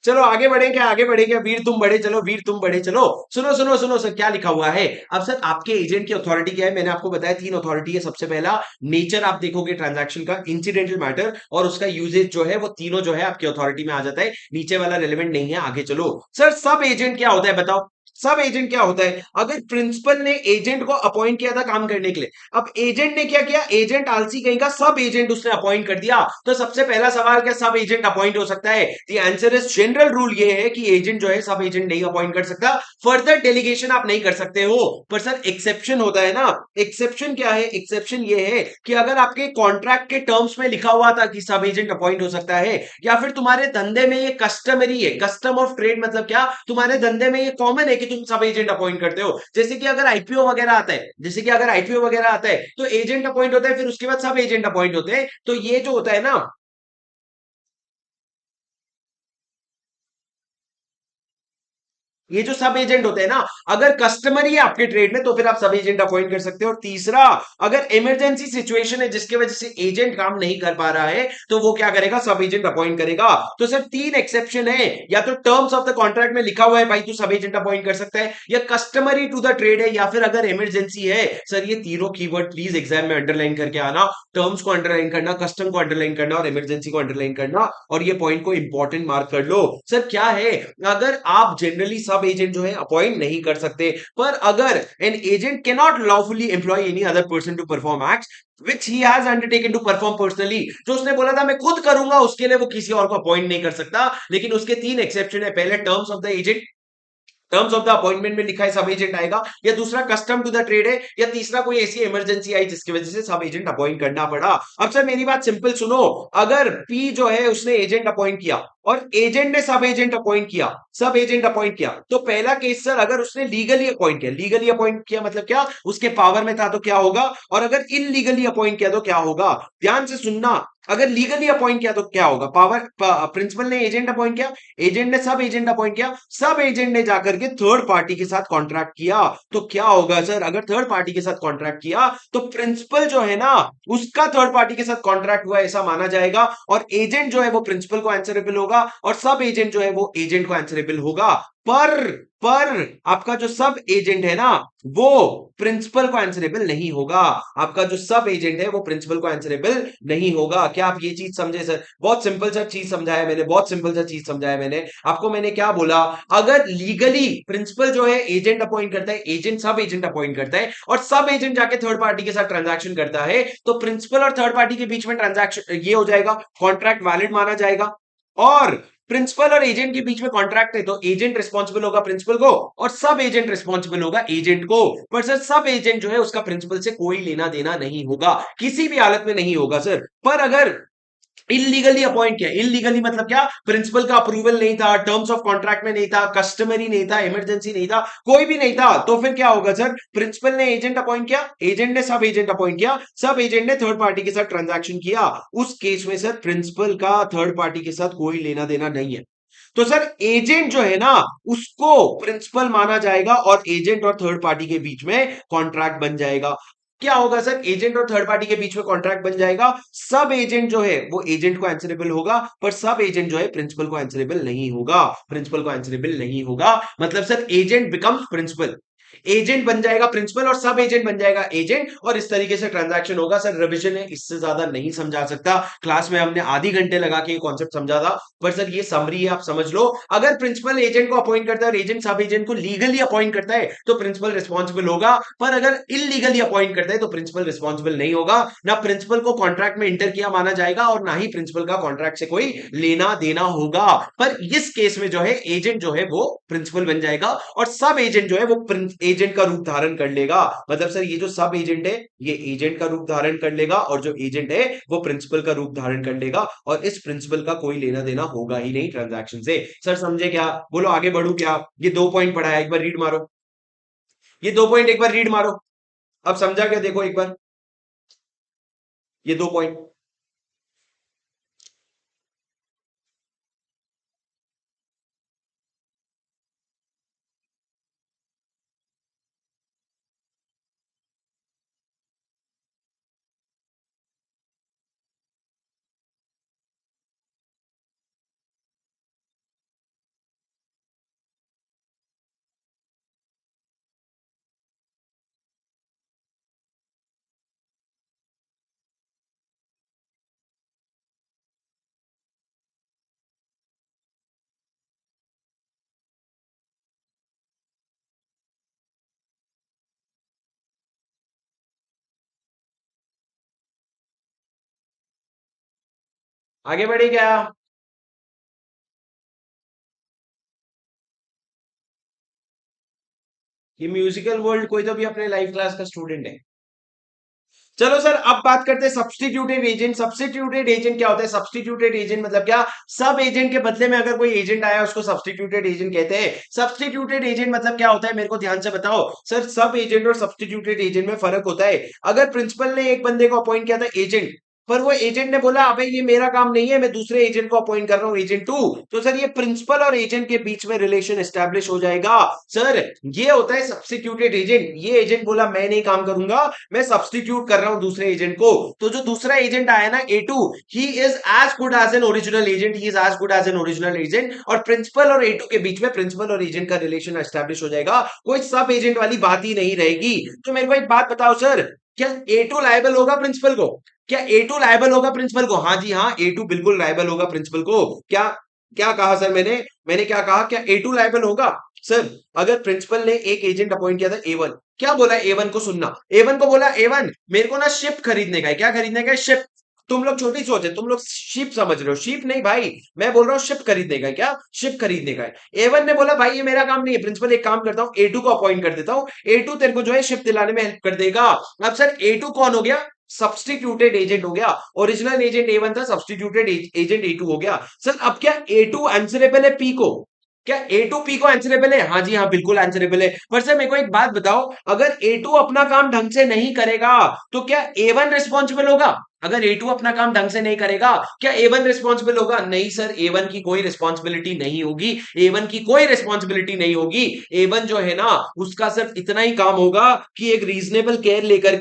चलो आगे बढ़े, क्या आगे बढ़े, क्या वीर तुम बढ़े चलो, वीर तुम बढ़े चलो। सुनो सुनो सुनो सर, क्या लिखा हुआ है। अब सर आपके एजेंट की अथॉरिटी क्या है, मैंने आपको बताया तीन अथॉरिटी है। सबसे पहला, नेचर आप देखोगे ट्रांजैक्शन का, इंसिडेंटल मैटर और उसका यूजेज जो है, वो तीनों जो है आपकी अथॉरिटी में आ जाता है, नीचे वाला रेलिवेंट नहीं है। आगे चलो सर, सब एजेंट क्या होता है बताओ, सब एजेंट क्या होता है। अगर प्रिंसिपल ने एजेंट को अपॉइंट किया था काम करने के लिए, अब एजेंट ने क्या किया, एजेंट आलसी कहीं का, सब एजेंट उसने अपॉइंट कर दिया, तो सबसे पहला सवाल, क्या सब एजेंट अपॉइंट हो सकता है? The answer is, general rule ये है कि एजेंट जो है सब एजेंट नहीं अपॉइंट कर सकता, फर्दर डेलीगेशन आप नहीं कर सकते हो। पर सर एक्सेप्शन होता है ना, एक्सेप्शन क्या है, एक्सेप्शन ये है कि अगर आपके कॉन्ट्रैक्ट के टर्म्स में लिखा हुआ था कि सब एजेंट अपॉइंट हो सकता है, या फिर तुम्हारे धंधे में ये कस्टमरी है, कस्टम ऑफ ट्रेड मतलब क्या, तुम्हारे धंधे में ये कॉमन है कि तुम सब एजेंट अपॉइंट करते हो। जैसे कि अगर आईपीओ वगैरह आता है, जैसे कि अगर आईपीओ वगैरह आता है तो एजेंट अपॉइंट होता है, फिर उसके बाद सब एजेंट अपॉइंट होते हैं। तो ये जो होता है ना, ये जो सब एजेंट होते हैं ना, अगर कस्टमर ही है आपके ट्रेड में तो फिर आप सब एजेंट अपॉइंट कर सकते हो। और तीसरा, अगर इमरजेंसी सिचुएशन है जिसकी वजह से एजेंट काम नहीं कर पा रहा है, तो वो क्या करेगा, सब एजेंट अपॉइंट करेगा। तो सर तीन एक्सेप्शन है, या तो टर्म्स ऑफ द कॉन्ट्रैक्ट में लिखा हुआ है भाई तू सब एजेंट अपॉइंट कर सकता है, या कस्टमरी टू द ट्रेड है, या फिर अगर इमरजेंसी है। सर ये तीनों कीवर्ड प्लीज एग्जाम में अंडरलाइन करके आना, टर्म्स को अंडरलाइन करना, कस्टम को अंडरलाइन करना और इमरजेंसी को अंडरलाइन करना, और ये पॉइंट को इंपॉर्टेंट मार्क कर लो। सर क्या है, अगर आप जनरली सब एजेंट जो है अपॉइंट नहीं कर सकते, पर अगर an agent can not lawfully employ any other person to perform acts which he has undertaken to perform personally, जो उसने बोला था मैं खुद करूंगा, उसके लिए वो किसी और को अपॉइंट नहीं कर सकता। लेकिन उसके तीन एक्सेप्शन है, पहले terms of the agent, terms of the appointment में लिखा है सब एजेंट आएगा, या दूसरा कस्टम टू द ट्रेड है, या तीसरा कोई ऐसी इमरजेंसी आई जिसकी वजह से सब एजेंट अपॉइंट करना पड़ा। अब सर मेरी बात सिंपल सुनो, अगर पी जो है उसने एजेंट अपॉइंट किया, और एजेंट ने सब एजेंट अपॉइंट किया, सब एजेंट अपॉइंट किया, तो पहला केस सर अगर उसने लीगली अपॉइंट किया, लीगली अपॉइंट किया मतलब क्या, उसके पावर में था तो क्या होगा, और अगर इनलीगली अपॉइंट किया तो क्या होगा। ध्यान से सुनना, अगर लीगली अपॉइंट किया तो क्या होगा, पावर प्रिंसिपल ने एजेंट अपॉइंट किया, एजेंट ने सब एजेंट अपॉइंट किया, सब एजेंट ने जाकर के थर्ड पार्टी के साथ कॉन्ट्रैक्ट किया, तो क्या होगा सर, अगर थर्ड पार्टी के साथ कॉन्ट्रैक्ट किया तो प्रिंसिपल जो है ना उसका थर्ड पार्टी के साथ कॉन्ट्रैक्ट हुआ ऐसा माना जाएगा, और एजेंट जो है वो प्रिंसिपल को आंसरेबल होगा, और सब एजेंट जो है वो एजेंट को आंसरेबल होगा। पर पर आपका जो सब एजेंट है ना वो प्रिंसिपल को आंसरेबल नहीं होगा, आपका जो सब एजेंट है वो प्रिंसिपल को आंसरेबल नहीं होगा। क्या आप ये चीज समझे सर, बहुत सिंपल सा चीज समझाया मैंने, बहुत सिंपल सा चीज समझाया मैंने आपको। मैंने क्या बोला, अगर लीगली प्रिंसिपल जो है एजेंट अपॉइंट करता है, एजेंट सब एजेंट अपॉइंट करता है, और सब एजेंट जाके थर्ड पार्टी के साथ ट्रांजैक्शन करता है, तो प्रिंसिपल और थर्ड पार्टी के बीच में ट्रांजैक्शन ये हो जाएगा, कॉन्ट्रैक्ट वैलिड माना जाएगा। और प्रिंसिपल और एजेंट के बीच में कॉन्ट्रैक्ट है तो एजेंट रिस्पॉन्सिबल होगा प्रिंसिपल को, और सब एजेंट रिस्पॉन्सिबल होगा एजेंट को। पर सर सब एजेंट जो है उसका प्रिंसिपल से कोई लेना देना नहीं होगा, किसी भी हालत में नहीं होगा सर। पर अगर इलीगली अपॉइंट किया, इलीगली मतलब क्या, प्रिंसिपल का अप्रूवल नहीं था, टर्म्स ऑफ कॉन्ट्रैक्ट में नहीं था, कस्टमरी नहीं था, इमरजेंसी नहीं था, कोई भी नहीं था, तो फिर क्या होगा सर, प्रिंसिपल ने एजेंट अपॉइंट किया, एजेंट ने सब एजेंट अपॉइंट किया, सब एजेंट ने थर्ड पार्टी के साथ ट्रांजैक्शन किया, उस केस में सर प्रिंसिपल का थर्ड पार्टी के साथ कोई लेना देना नहीं है। तो सर एजेंट जो है ना उसको प्रिंसिपल माना जाएगा, और एजेंट और थर्ड पार्टी के बीच में कॉन्ट्रैक्ट बन जाएगा। क्या होगा सर, एजेंट और थर्ड पार्टी के बीच में कॉन्ट्रैक्ट बन जाएगा, सब एजेंट जो है वो एजेंट को आंसरेबल होगा, पर सब एजेंट जो है प्रिंसिपल को आंसरेबल नहीं होगा, प्रिंसिपल को आंसरेबल नहीं होगा। मतलब sir agent becomes principal, agent बन जाएगा प्रिंसिपल, और सब एजेंट बन जाएगा एजेंट, और इस तरीके से ट्रांजैक्शन होगा। सर रिवीजन है, इससे ज्यादा नहीं समझा सकता, क्लास में हमने आधी घंटे लगा के ये कॉन्सेप्ट समझा था, पर सर ये समरी है, आप समझ लो। अगर प्रिंसिपल एजेंट को अपॉइंट करता है और एजेंट सब एजेंट को लीगली अपॉइंट करता है तो प्रिंसिपल रिस्पॉन्सिबल होगा, पर अगर इलीगली अपॉइंट करता है तो प्रिंसिपल रिस्पॉन्सिबल नहीं होगा, ना प्रिंसिपल को कॉन्ट्रैक्ट में इंटर किया माना जाएगा, और ना ही प्रिंसिपल का कॉन्ट्रैक्ट से कोई लेना देना होगा। पर इस केस में जो है एजेंट जो है वो प्रिंसिपल बन जाएगा, और सब एजेंट जो है वो एजेंट का रूप धारण कर लेगा। मतलब सर ये जो सब एजेंट है ये एजेंट का रूप धारण कर लेगा, और जो एजेंट है वो प्रिंसिपल का रूप धारण कर लेगा, और इस प्रिंसिपल का कोई लेना देना होगा ही नहीं ट्रांजैक्शन से। सर समझे क्या, बोलो आगे बढ़ू क्या, ये 2 पॉइंट पढ़ा है, एक बार रीड मारो, ये 2 पॉइंट एक बार रीड मारो, अब समझा क्या, देखो एक बार ये 2 पॉइंट। आगे बढ़े क्या, ये म्यूजिकल वर्ल्ड कोई तो भी अपने लाइव क्लास का स्टूडेंट है। चलो सर अब बात करते हैं सब्स्टिट्यूटेड एजेंट। सब्स्टिट्यूटेड एजेंट क्या होता है, सब्स्टिट्यूटेड एजेंट मतलब क्या, सब एजेंट के बदले में अगर कोई एजेंट आया उसको सब्स्टिट्यूटेड एजेंट कहते हैं। सब्स्टिट्यूटेड एजेंट मतलब क्या होता है, मेरे को ध्यान से बताओ सर, सब एजेंट और सब्स्टिट्यूटेड एजेंट में फर्क होता है। अगर प्रिंसिपल ने एक बंदे को अपॉइंट किया था एजेंट, पर वो एजेंट ने बोला अबे ये मेरा काम नहीं है, मैं दूसरे एजेंट को अपॉइंट कर रहा हूं एजेंट टू, तो सर ये प्रिंसिपल और एजेंट के बीच में रिलेशन एस्टैब्लिश हो जाएगा। सर ये होता है सब्स्टिट्यूटेड एजेंट, ये एजेंट बोला मैं नहीं काम करूंगा, मैं सब्स्टिट्यूट कर रहा हूं दूसरे एजेंट को, तो जो दूसरा एजेंट आया ना A2, he is as good as an original agent, he is as good as an original agent, और प्रिंसिपल और A2 के बीच में प्रिंसिपल और एजेंट का रिलेशन एस्टैब्लिश हो जाएगा, कोई सब एजेंट वाली बात ही नहीं रहेगी। तो मेरे को एक बात बताओ सर, क्या A2 लायबल होगा प्रिंसिपल को, क्या A2 लायबल होगा प्रिंसिपल को, हाँ जी हाँ A2 बिल्कुल लायबल होगा प्रिंसिपल को। क्या क्या कहा सर मैंने, मैंने क्या कहा, क्या A2 लायबल होगा सर, अगर प्रिंसिपल ने एक एजेंट अपॉइंट किया था A1, क्या बोला A1 को, सुनना, A1 को बोला A1 मेरे को ना शिप खरीदने का है, क्या खरीदने का है, शिप, तुम लोग छोटी सोच है, तुम लोग शिप समझ रहे हो, शिप नहीं भाई, मैं बोल रहा हूँ शिप खरीदने का। क्या शिप खरीदने का है? A1 ने बोला भाई ये मेरा काम नहीं है, प्रिंसिपल एक काम करता हूँ A2 को अपॉइंट कर देता हूँ, A2 तेरे को जो है शिप दिलाने में हेल्प कर देगा। अब सर A2 कौन हो गया? सब्सटीट्यूटेड एजेंट हो गया। ओरिजिनल एजेंट A1 था, सब्सटीट्यूटेड एजेंट A2 हो गया। सर अब क्या A2 आंसरेबल है P को? क्या A2 P को आंसरेबल है? हाँ जी हाँ, बिल्कुल आंसरेबल है। पर सर मेरे को एक बात बताओ, अगर A2 अपना काम ढंग से नहीं करेगा तो क्या A1 रिस्पॉन्सिबल होगा? अगर A2 अपना काम ढंग से नहीं करेगा, क्या A1 रिस्पॉन्सिबल होगा? नहीं सर, A1 की कोई रिस्पॉन्सिबिलिटी नहीं होगी। A1 की कोई रिस्पॉन्सिबिलिटी नहीं होगी। A1 जो है ना, उसका सिर्फ इतना ही काम होगा कि एक रीजनेबल केयर लेकर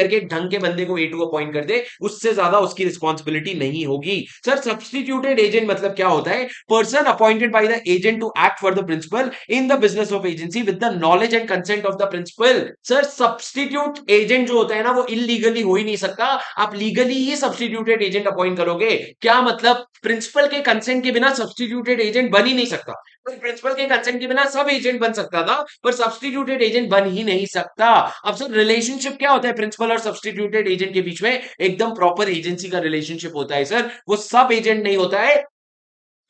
के ढंग के बंदे को A2 अपॉइंट कर दे, उससे ज्यादा उसकी रिस्पॉन्सिबिलिटी नहीं होगी। सर सब्सटीट्यूटेड एजेंट मतलब क्या होता है? Person appointed by the agent to act for the principal in the business of agency with the knowledge and consent of the principal. Sir substitute agent जो होता है ना, वो इलीगली हो ही नहीं सकता। आप लीगली ही सब्सटीट्यूटेड एजेंट अपॉइंट करोगे। क्या मतलब? प्रिंसिपल के कंसेंट के बिना सब्सटीट्यूटेड एजेंट बन ही नहीं सकता। तो प्रिंसिपल के कंसेंट के बिना सब एजेंट बन सकता था, पर सब्सटीट्यूटेड एजेंट बन ही नहीं सकता। अब सर रिलेशनशिप क्या होता है प्रिंसिपल और सब्सटीट्यूटेड एजेंट के बीच में? एकदम प्रॉपर एजेंसी का रिलेशनशिप होता है सर, वो सब एजेंट नहीं होता है,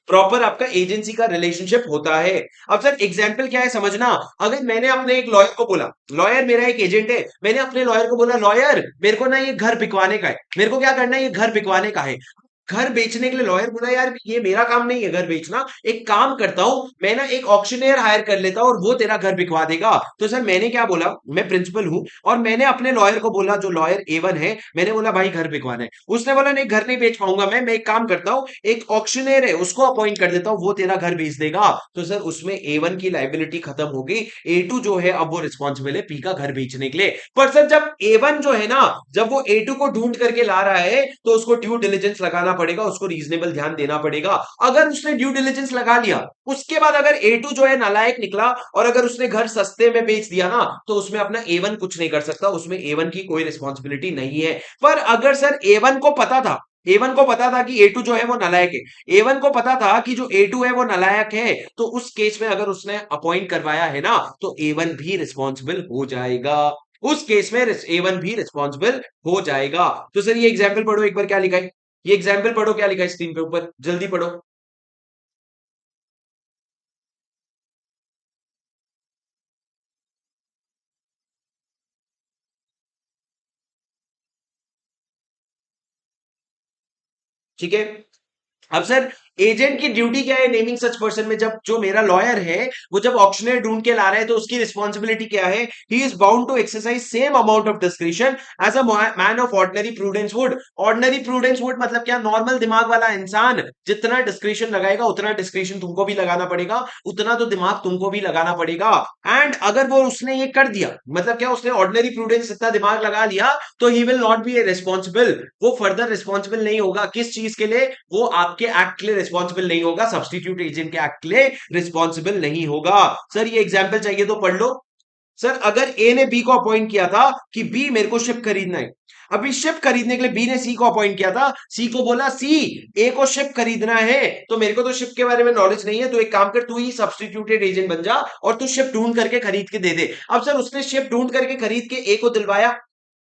प्रॉपर आपका एजेंसी का रिलेशनशिप होता है। अब सर एग्जांपल क्या है समझना, अगर मैंने अपने एक लॉयर को बोला, लॉयर मेरा एक एजेंट है, मैंने अपने लॉयर को बोला लॉयर मेरे को ना ये घर बिकवाने का है, मेरे को क्या करना है, ये घर बिकवाने का है। घर बेचने के लिए लॉयर बोला यार ये मेरा काम नहीं है घर बेचना, एक काम करता हूं मैं ना एक ऑक्शनियर हायर कर लेता हूं और वो तेरा घर बिकवा देगा। तो सर मैंने क्या बोला, मैं प्रिंसिपल हूं और मैंने अपने लॉयर को बोला, जो लॉयर A1 है, मैंने बोला भाई घर बिकवाना है। उसने बोला नहीं घर नहीं बेच पाऊंगा मैं एक काम करता हूं, एक ऑक्शनियर है उसको अपॉइंट कर देता हूं, वो तेरा घर बेच देगा। तो सर उसमें A1 की लाइबिलिटी खत्म होगी, A2 जो है अब वो रिस्पॉन्सिबल है P का घर बेचने के लिए। पर सर जब A1 जो है ना, जब वो A2 को ढूंढ करके ला रहा है तो उसको ड्यू डिलिजेंस लगाना पड़ेगा, उसको रीजनेबल ध्यान देना पड़ेगा। अगर उसने ड्यू डिलिजेंस लगा लिया, उसके बाद अगर A2 जो है नालायक निकला और अगर उसने घर सस्ते में बेच दिया ना, तो उसमें अपना A1 कुछ नहीं कर सकता, उसमें A1 की कोई रिस्पॉन्सिबिलिटी नहीं है। पर अगर सर A1 को पता था कि A2 जो है वो नालायक है, A1 को पता था कि जो A2 है वो नालायक है, तो उस केस में अगर उसने अपॉइंट करवाया है ना, तो A1 भी रिस्पॉन्सिबल हो जाएगा। उस केस में A1 भी रिस्पॉन्सिबल हो जाएगा। तो सर ये एग्जाम्पल पढ़ो एक बार, क्या लिखा है? ये एग्जाम्पल पढ़ो, क्या लिखा है स्क्रीन पे ऊपर, जल्दी पढ़ो। ठीक है। अब सर एजेंट की ड्यूटी क्या है नेमिंग सच पर्सन में? जब जो मेरा लॉयर है वो जब ऑक्शनर ढूंढ के ला रहा है तो उसकी रिस्पॉन्सिबिलिटी क्या है? He is bound to exercise same amount of discretion as a man of ordinary prudence would. Ordinary prudence would मतलब क्या? नॉर्मल दिमाग वाला इंसान जितना डिस्क्रिशन लगाएगा उतना डिस्क्रिशन तुमको भी लगाना पड़ेगा, उतना तो दिमाग तुमको भी लगाना पड़ेगा। एंड अगर वो उसने ये कर दिया, मतलब क्या, उसने ऑर्डिनरी प्रूडेंस इतना दिमाग लगा लिया, तो he will not B A responsible. वो फर्दर रिस्पॉन्सिबल नहीं होगा। किस चीज के लिए? वो आपके एक्ट के लिए रिस्पॉन्सिबल नहीं होगा, सब्सटीट्यूट एजेंट के एक्ट के लिए रिस्पॉन्सिबल नहीं होगा। सर ये एग्जाम्पल चाहिए तो पढ़ लो। सर अगर ए ने बी को अपॉइंट किया था कि बी मेरे को शिप खरीदना है, अभी शिप खरीदने के लिए बी ने सी को अपॉइंट किया था, सी को बोला सी ए को शिप खरीदना है, तो मेरे को तो शिप के बारे में नॉलेज नहीं है, तो एक काम कर तू ही सब्सटीट्यूटेड एजेंट बन जा और तू शिप ढूंढ करके खरीद के दे दे। अब सर उसने शिप ढूंढ करके खरीद के ए को दिलवाया,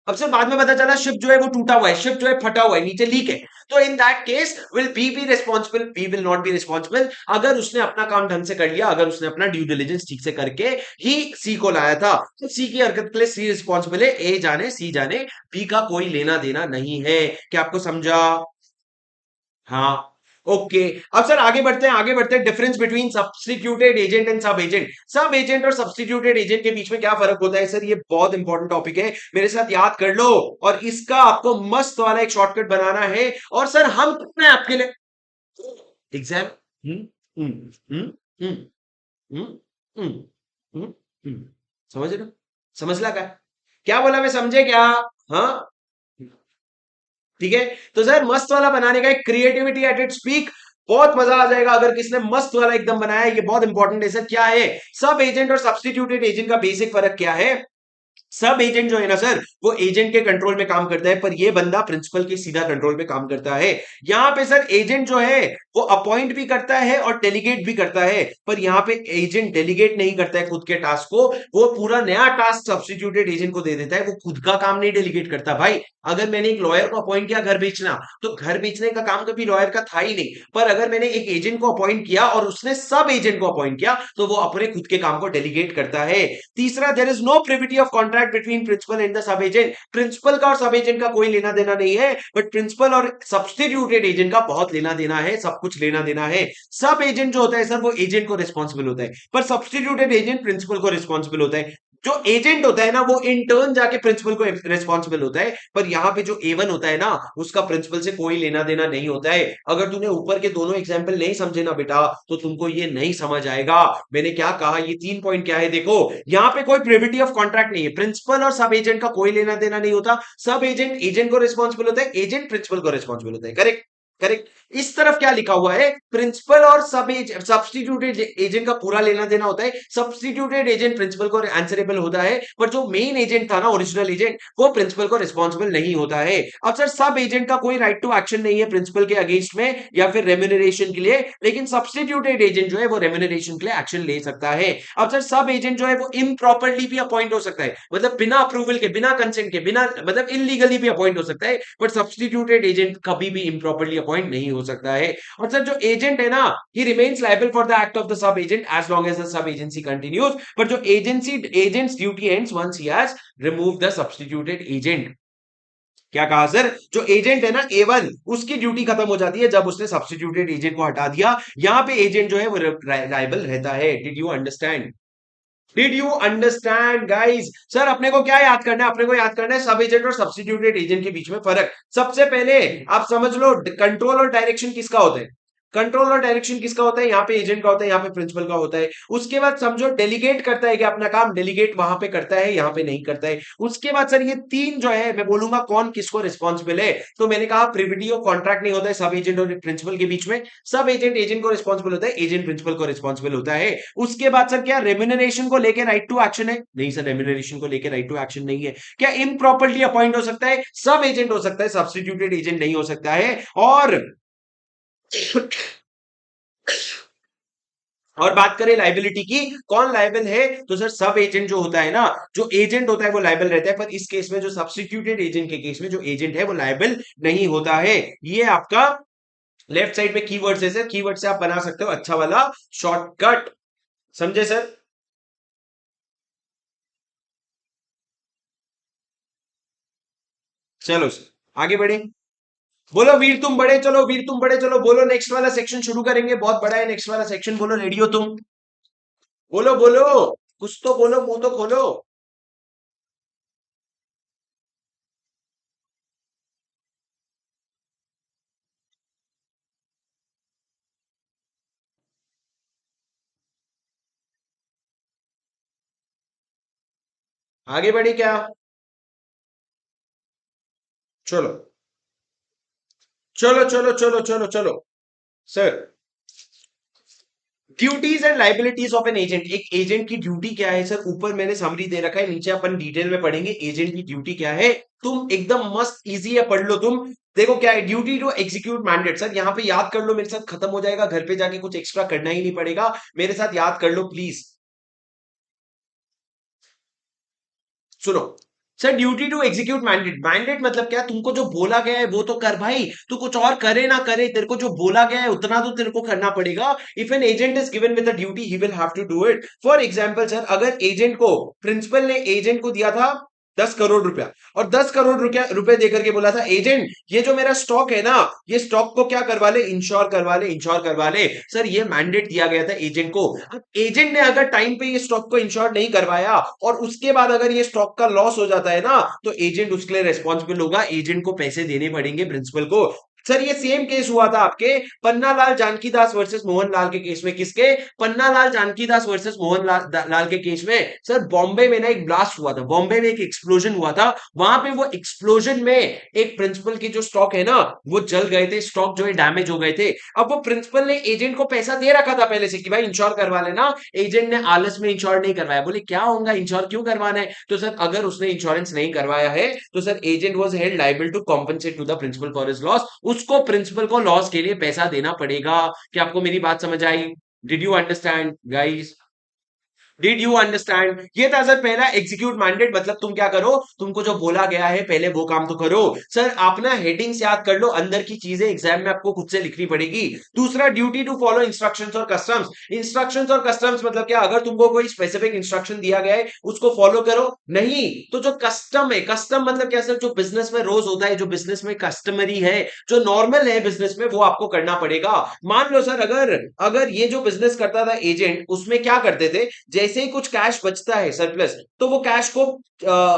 अब सर बाद में पता चला शिप जो है वो टूटा हुआ है, शिप जो है फटा हुआ है, नीचे लीक है, तो in that case will be B responsible? B will not be responsible. अगर उसने अपना काम ढंग से कर लिया, अगर उसने अपना ड्यू डिलिजेंस ठीक से करके ही सी को लाया था, तो सी की हरकत के लिए सी रिस्पॉन्सिबल है, ए जाने सी जाने, बी का कोई लेना देना नहीं है। क्या आपको समझा? हाँ। ओके। अब सर आगे बढ़ते हैं difference between substituted agent and सब एजेंट। सब एजेंट और सब्स्टिट्यूटेड एजेंट के बीच में क्या फर्क होता है? सर ये बहुत इंपॉर्टेंट टॉपिक है, मेरे साथ याद कर लो, और इसका आपको मस्त वाला एक शॉर्टकट बनाना है। और सर हम कितने आपके लिए एग्जाम हम्म हम्म हम्म हम्म हम्म समझ रहे हो? समझ लगा? क्या बोला मैं, समझे क्या? हाँ। ठीक है। तो सर मस्त वाला बनाने का एक क्रिएटिविटी एट इट्स पीक, बहुत मजा आ जाएगा अगर किसने मस्त वाला एकदम बनाया। ये बहुत इंपॉर्टेंट है सर। क्या है सब एजेंट और सब्स्टिट्यूटेड एजेंट का बेसिक फर्क क्या है? सब एजेंट जो है ना सर, वो एजेंट के कंट्रोल में काम करता है, पर ये बंदा प्रिंसिपल के सीधा कंट्रोल में काम करता है। यहां पे सर एजेंट जो है वो अपॉइंट भी करता है और डेलीगेट भी करता है, पर यहां पे एजेंट डेलीगेट नहीं करता है खुद के टास्क को, वो पूरा नया टास्क सब्स्टिट्यूटेड एजेंट को दे देता है, वो खुद का काम नहीं डेलीगेट करता भाई। अगर मैंने एक लॉयर को अपॉइंट किया घर बेचना, तो घर बेचने का काम कभी लॉयर का था ही नहीं, पर अगर मैंने एक एजेंट को अपॉइंट किया और उसने सब एजेंट को अपॉइंट किया, तो वो अपने खुद के काम को डेलीगेट करता है। तीसरा, there is no privity of contract between principal and the sub agent. Principal का और सब एजेंट का कोई लेना देना नहीं है, बट प्रिंसिपल और सब्स्टिट्यूटेड एजेंट का बहुत लेना देना है, सब कुछ लेना देना है। सब एजेंट जो होता है सर, वो एजेंट को रिस्पॉन्सिबल होता है, पर सब्स्टिट्यूटेड एजेंट प्रिंसिपल को रिस्पॉन्सिबल होता है। जो एजेंट होता है ना, वो इन टर्न जाके प्रिंसिपल को रिस्पॉन्सिबल होता है, पर यहां पे जो A1 होता है ना, उसका प्रिंसिपल से कोई लेना देना नहीं होता है। अगर तूने ऊपर के दोनों एग्जांपल नहीं समझे ना बेटा, तो तुमको ये नहीं समझ आएगा मैंने क्या कहा। ये 3 पॉइंट क्या है देखो, यहां पे कोई प्रिविटी ऑफ कॉन्ट्रैक्ट नहीं है, प्रिंसिपल और सब एजेंट का कोई लेना देना नहीं होता, सब एजेंट एजेंट को रिस्पॉन्सिबल होता है, एजेंट प्रिंसिपल को रिस्पॉन्सिबल होता है। Correct, correct. इस तरफ क्या लिखा हुआ है, प्रिंसिपल और सब्स्टिट्यूटेड एजेंट का पूरा लेना देना होता है, सब्स्टिट्यूटेड एजेंट प्रिंसिपल को आंसरेबल होता है, पर जो मेन एजेंट था ना, ओरिजिनल एजेंट, वो प्रिंसिपल को रिस्पॉन्सिबल नहीं होता है। अब सर सब एजेंट का कोई राइट टू एक्शन नहीं है प्रिंसिपल के अगेंस्ट में या फिर रेम्यूनरेशन के लिए, लेकिन सब्स्टिट्यूटेड एजेंट जो है वो रेम्यूनरेशन के लिए एक्शन ले सकता है। अब सर सब एजेंट जो है वो इम्प्रॉपरली भी अपॉइंट हो सकता है, मतलब बिना अप्रूवल के, बिना कंसेंट के, बिना मतलब इलीगली भी अपॉइंट हो सकता है, बट सब्स्टिट्यूटेड एजेंट कभी भी इम्प्रॉपरली अपॉइंट नहीं हो सकता है। और सर जो एजेंट है ना, he remains liable for the act of the sub agent as long as the sub agency continues, but जो agent's duty ends once he has remove the substituted agent. क्या कहा सर, जो agent है ना A1, उसकी duty खत्म हो जाती है जब उसने सब्स्टिट्यूटेड एजेंट को हटा दिया। यहां पे एजेंट जो है वो लायबल रहता है। Did you understand? Did you understand guys? Sir अपने को क्या याद करना है, अपने को याद करना है सब एजेंट और सब्स्टिट्यूटेड एजेंट के बीच में फर्क। सबसे पहले आप समझ लो, कंट्रोल और डायरेक्शन किसका होता है, कंट्रोल और डायरेक्शन किसका होता है, यहाँ पे एजेंट का होता है, यहाँ पे प्रिंसिपल का होता है। उसके बाद समझो डेलीगेट करता है, कि अपना काम डेलीगेट वहां पे करता है, यहाँ पे नहीं करता है। उसके बाद सर ये तीन जो है, मैं बोलूंगा कौन किसको रिस्पॉन्सिबल है, तो मैंने कहा प्रिविटी ऑफ कॉन्ट्रैक्ट नहीं होता है सब एजेंट और प्रिंसिपल के बीच में, सब एजेंट एजेंट को रिस्पॉन्सिबल होता है, एजेंट प्रिंसिपल को रिस्पॉन्सिबल होता है। उसके बाद सर क्या रेम्यूनरेशन को लेकर राइट टू एक्शन है? नहीं सर, रेम्यूनरेशन को लेकर राइट टू एक्शन नहीं है। क्या इम्प्रॉपरली अपॉइंट हो सकता है? सब एजेंट हो सकता है, सब्स्टिट्यूटेड एजेंट नहीं हो सकता है। और बात करें लाइबिलिटी की, कौन लाइबल है, तो सर सब एजेंट जो होता है ना, जो एजेंट होता है वो लाइबल रहता है, पर इस केस में जो सब्स्टिट्यूटेड एजेंट के केस में जो एजेंट है वो लाइबल नहीं होता है। ये आपका लेफ्ट साइड में कीवर्ड्स है सर, कीवर्ड से आप बना सकते हो अच्छा वाला शॉर्टकट। समझे सर? चलो सर आगे बढ़े। बोलो वीर तुम बड़े, चलो वीर तुम बड़े, चलो बोलो नेक्स्ट वाला सेक्शन शुरू करेंगे, बहुत बड़ा है नेक्स्ट वाला सेक्शन, बोलो रेडी हो तुम? बोलो बोलो, कुछ तो बोलो, मुंह तो खोलो। आगे बढ़े क्या? चलो चलो चलो चलो चलो चलो sir, duties and liabilities of an agent. एक एजेंट की ड्यूटी क्या है सर, ऊपर मैंने समरी दे रखा है, नीचे अपन डिटेल में पढ़ेंगे एजेंट की ड्यूटी क्या है। तुम एकदम मस्त इजी है, पढ़ लो तुम। देखो क्या है, duty to execute mandate. Sir यहाँ पे याद कर लो, मेरे साथ खत्म हो जाएगा, घर पे जाके कुछ एक्स्ट्रा करना ही नहीं पड़ेगा, मेरे साथ याद कर लो प्लीज। सुनो sir, duty to execute mandate, mandate मतलब क्या, तुमको जो बोला गया है वो तो कर भाई, तू कुछ और करे ना करे, तेरे को जो बोला गया है उतना तो तेरे को करना पड़ेगा। If an agent is given with the duty he will have to do it. For example sir, अगर एजेंट को, प्रिंसिपल ने एजेंट को दिया था 10 करोड़ रुपया, और 10 करोड़ रुपए देकर के बोला था एजेंट ये जो मेरा स्टॉक है ना, ये स्टॉक को क्या करवा ले, इंश्योर करवा ले, इंश्योर करवा ले। सर ये मैंडेट दिया गया था एजेंट को। अब एजेंट ने अगर टाइम पे ये स्टॉक को इंश्योर नहीं करवाया, और उसके बाद अगर ये स्टॉक का लॉस हो जाता है ना, तो एजेंट उसके लिए रेस्पॉन्सिबल होगा, एजेंट को पैसे देने पड़ेंगे प्रिंसिपल को। सर ये सेम केस हुआ था आपके पन्नालाल जानकीदास वर्सेस मोहनलाल के केस में। किसके? पन्नालाल जानकीदास वर्सेस मोहनलाल लाल के केस में। सर बॉम्बे में ना एक ब्लास्ट हुआ था, बॉम्बे में एक एक्सप्लोजन हुआ था। वहां पे वो एक्सप्लोजन में एक प्रिंसिपल की जो स्टॉक है ना वो जल गए थे, स्टॉक जो है डैमेज हो गए थे। अब वो प्रिंसिपल ने एजेंट को पैसा दे रखा था पहले से कि भाई इंश्योर करवा लेना। एजेंट ने आलस में इंश्योर नहीं करवाया, बोले क्या होगा इंश्योर क्यों करवाना है। तो सर अगर उसने इंश्योरेंस नहीं करवाया है तो sir agent was held liable to compensate to the principal for his loss. उसको प्रिंसिपल को लॉस के लिए पैसा देना पड़ेगा। क्या आपको मेरी बात समझ आई? Did you understand guys? Did you understand? ये था सर पहला एग्जीक्यूट मैंडेट। मतलब तुम क्या करो, तुमको जो बोला गया है पहले वो काम तो करो। सर आप ना हेडिंग्स याद कर लो, अंदर की चीजें एग्जाम में आपको खुद से लिखनी पड़ेगी। दूसरा, ड्यूटी टू फॉलो इंस्ट्रक्शंस और कस्टम्स। इंस्ट्रक्शंस और कस्टम्स मतलब क्या? अगर तुमको कोई स्पेसिफिक इंस्ट्रक्शन दिया गया है उसको फॉलो करो। नहीं तो जो कस्टम है, कस्टम मतलब क्या सर? जो बिजनेस में रोज होता है, जो बिजनेस में कस्टमरी है, जो नॉर्मल है बिजनेस में, वो आपको करना पड़ेगा। मान लो सर अगर अगर ये जो बिजनेस करता था एजेंट, उसमें क्या करते थे, जैसे ही कुछ कैश बचता है सरप्लस, तो वो कैश को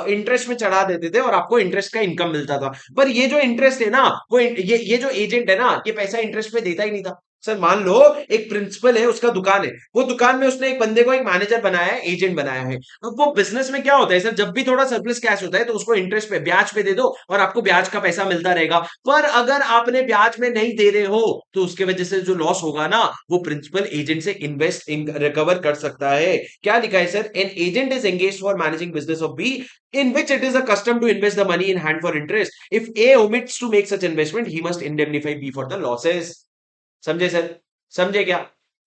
इंटरेस्ट में चढ़ा देते थे और आपको इंटरेस्ट का इनकम मिलता था। पर ये जो इंटरेस्ट है ना, वो ये जो एजेंट है ना, ये पैसा इंटरेस्ट पे देता ही नहीं था। सर मान लो एक प्रिंसिपल है, उसका दुकान है, वो दुकान में उसने एक बंदे को एक मैनेजर बनाया है, एजेंट बनाया है। अब वो बिजनेस में क्या होता है सर, जब भी थोड़ा सरप्लस कैश होता है तो उसको इंटरेस्ट पे, ब्याज पे दे दो और आपको ब्याज का पैसा मिलता रहेगा। पर अगर आपने ब्याज में नहीं दे रहे हो तो उसके वजह से जो लॉस होगा ना, वो प्रिंसिपल एजेंट से इन्वेस्ट इन रिकवर कर सकता है। क्या लिखा है sir? An agent is engaged for managing business of B in which it is a custom to invest the money in hand for interest. If A omits to make such investment, he must indemnify B for the losses. समझे sir? समझे क्या?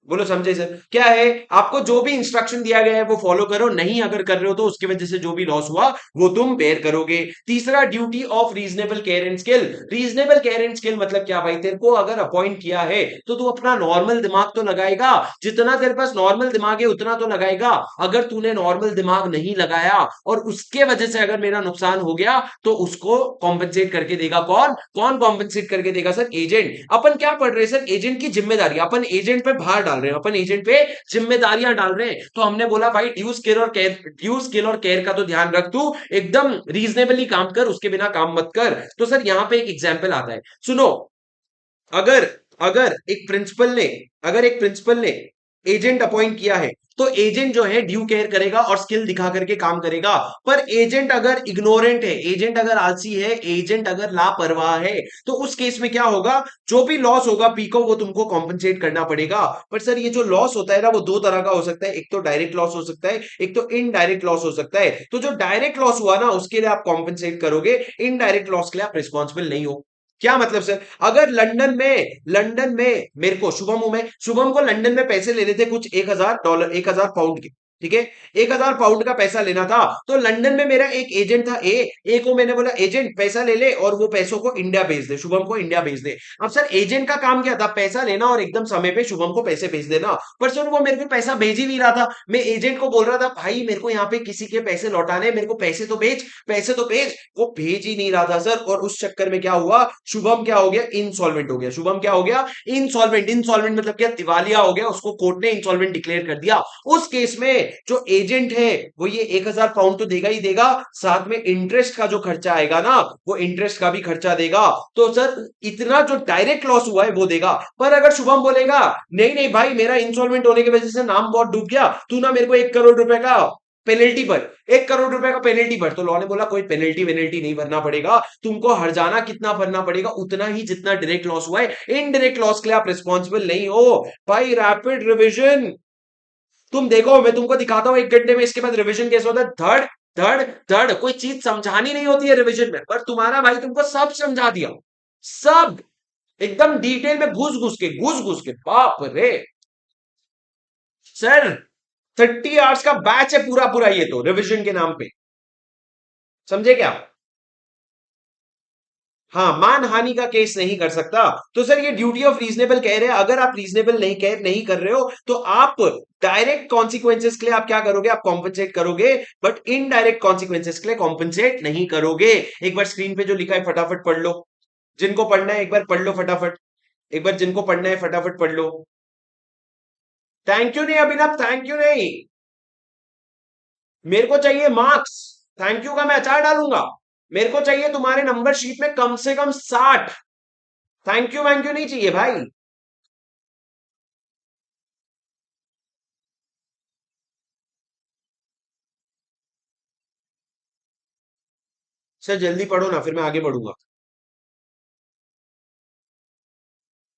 बोलो समझे sir? क्या है, आपको जो भी इंस्ट्रक्शन दिया गया है वो फॉलो करो, नहीं अगर कर रहे हो तो उसकी वजह से जो भी लॉस हुआ वो तुम बेयर करोगे। तीसरा, duty of reasonable care and skill. Reasonable care and skill मतलब क्या भाई? तेरे को अगर अपॉइंट किया है तो तू अपना नॉर्मल दिमाग तो लगाएगा, जितना तेरे पास नॉर्मल दिमाग है उतना तो लगाएगा। अगर तूने नॉर्मल दिमाग नहीं लगाया और उसके वजह से अगर मेरा नुकसान हो गया तो उसको कॉम्पेंसेट करके देगा कौन? कौन कॉम्पेंसेट करके देगा सर? एजेंट। अपन क्या पढ़ रहे हैं सर? एजेंट की जिम्मेदारी। अपन एजेंट पे भार डाल रहे हैं, अपन एजेंट पे जिम्मेदारियां डाल रहे हैं। तो हमने बोला भाई ड्यू स्किल और केयर, ड्यू स्किल और केयर का तो ध्यान रख, तू एकदम रीजनेबली काम कर, उसके बिना काम मत कर। तो सर यहां पे एक एग्जांपल आता है, सुनो। अगर अगर एक प्रिंसिपल ने अगर एक प्रिंसिपल ने एजेंट अपॉइंट किया है तो एजेंट जो है ड्यू केयर करेगा और स्किल दिखा करके काम करेगा। पर एजेंट अगर इग्नोरेंट है, एजेंट अगर आलसी है, एजेंट अगर लापरवाह है, तो उस केस में क्या होगा? जो भी लॉस होगा पी को, वो तुमको कॉम्पनसेट करना पड़ेगा। पर सर ये जो लॉस होता है ना, वो दो तरह का हो सकता है। एक तो डायरेक्ट लॉस हो सकता है, एक तो इनडायरेक्ट लॉस हो सकता है। तो जो डायरेक्ट लॉस हुआ ना उसके लिए आप कॉम्पनसेट करोगे, इनडायरेक्ट लॉस के लिए आप रिस्पॉन्सिबल नहीं हो। क्या मतलब सर? अगर लंदन में मेरे को, शुभम हूं मैं, शुभम को लंदन में पैसे लेने थे कुछ $1,000, $1,000 के, ठीक है, $1,000 का पैसा लेना था। तो लंदन में मेरा एक एजेंट था ए को मैंने बोला एजेंट पैसा ले ले और वो पैसों को इंडिया भेज दे, शुभम को इंडिया भेज दे। अब सर एजेंट का काम क्या था? पैसा लेना और एकदम समय पे शुभम को पैसे भेज देना। पर सर वो मेरे को पैसा भेज ही नहीं रहा था। मैं एजेंट को बोल रहा था भाई मेरे को यहाँ पे किसी के पैसे लौटाने, मेरे को पैसे तो भेज, पैसे तो भेज। वो भेज ही नहीं रहा था सर। और उस चक्कर में क्या हुआ? शुभम क्या हो गया? इंसॉल्वेंट हो गया। शुभम क्या हो गया? इंसॉल्वेंट। इंसॉल्वेंट मतलब क्या? दिवालिया हो गया, उसको कोर्ट ने इंसॉल्वेंट डिक्लेयर कर दिया। उस केस में जो एजेंट है वो ये £1,000 तो देगा ही देगा, साथ में इंटरेस्ट का जो खर्चा आएगा ना, वो इंटरेस्ट का भी खर्चा देगा। तो सर इतना जो डायरेक्ट लॉस हुआ है वो देगा। पर अगर शुभम बोलेगा नहीं नहीं भाई मेरा इंसॉल्वेंट होने की वजह से नाम बहुत डूब गया, तू ना मेरे को 1 करोड़ रुपए का पेनल्टी पर, 1 करोड़ रुपए का पेनल्टी भर, तो लॉ ने बोला कोई पेनल्टी वेनल्टी नहीं भरना पड़ेगा, तुमको हर्जाना कितना भरना पड़ेगा? उतना ही जितना डायरेक्ट लॉस हुआ है। इनडायरेक्ट लॉस के लिए आप रिस्पॉन्सिबल नहीं हो भाई। रैपिड रिविजन तुम देखो, मैं तुमको दिखाता हूं 1 घंटे में, इसके बाद रिविजन कैसे होता है। धड़ धड़ धड़, कोई चीज समझानी नहीं होती है रिविजन में, पर तुम्हारा भाई तुमको सब समझा दिया, सब एकदम डिटेल में घुस घुस के, बाप रे। सर 30 आवर्स का बैच है पूरा पूरा, ये तो रिविजन के नाम पे, समझे क्या? हाँ, मानहानि का केस नहीं कर सकता। तो सर ये ड्यूटी ऑफ रीजनेबल कह रहे हैं, अगर आप रीजनेबल नहीं कर रहे हो तो आप डायरेक्ट कॉन्सिक्वेंसेस के लिए आप क्या करोगे? आप कॉम्पनसेट करोगे, बट इनडायरेक्ट कॉन्सिक्वेंसेस के लिए कॉम्पनसेट नहीं करोगे। एक बार स्क्रीन पे जो लिखा है फटाफट पढ़ लो, जिनको पढ़ना है एक बार पढ़ लो फटाफट, एक बार जिनको पढ़ना है फटाफट पढ़ लो। थैंक यू नहीं अभिनव, थैंक यू नहीं, मेरे को चाहिए मार्क्स। थैंक यू का मैं अचार डालूंगा। मेरे को चाहिए तुम्हारे नंबर शीट में कम से कम 60। थैंक यू वैंक यू नहीं चाहिए भाई। सर जल्दी पढ़ो ना, फिर मैं आगे बढ़ूंगा।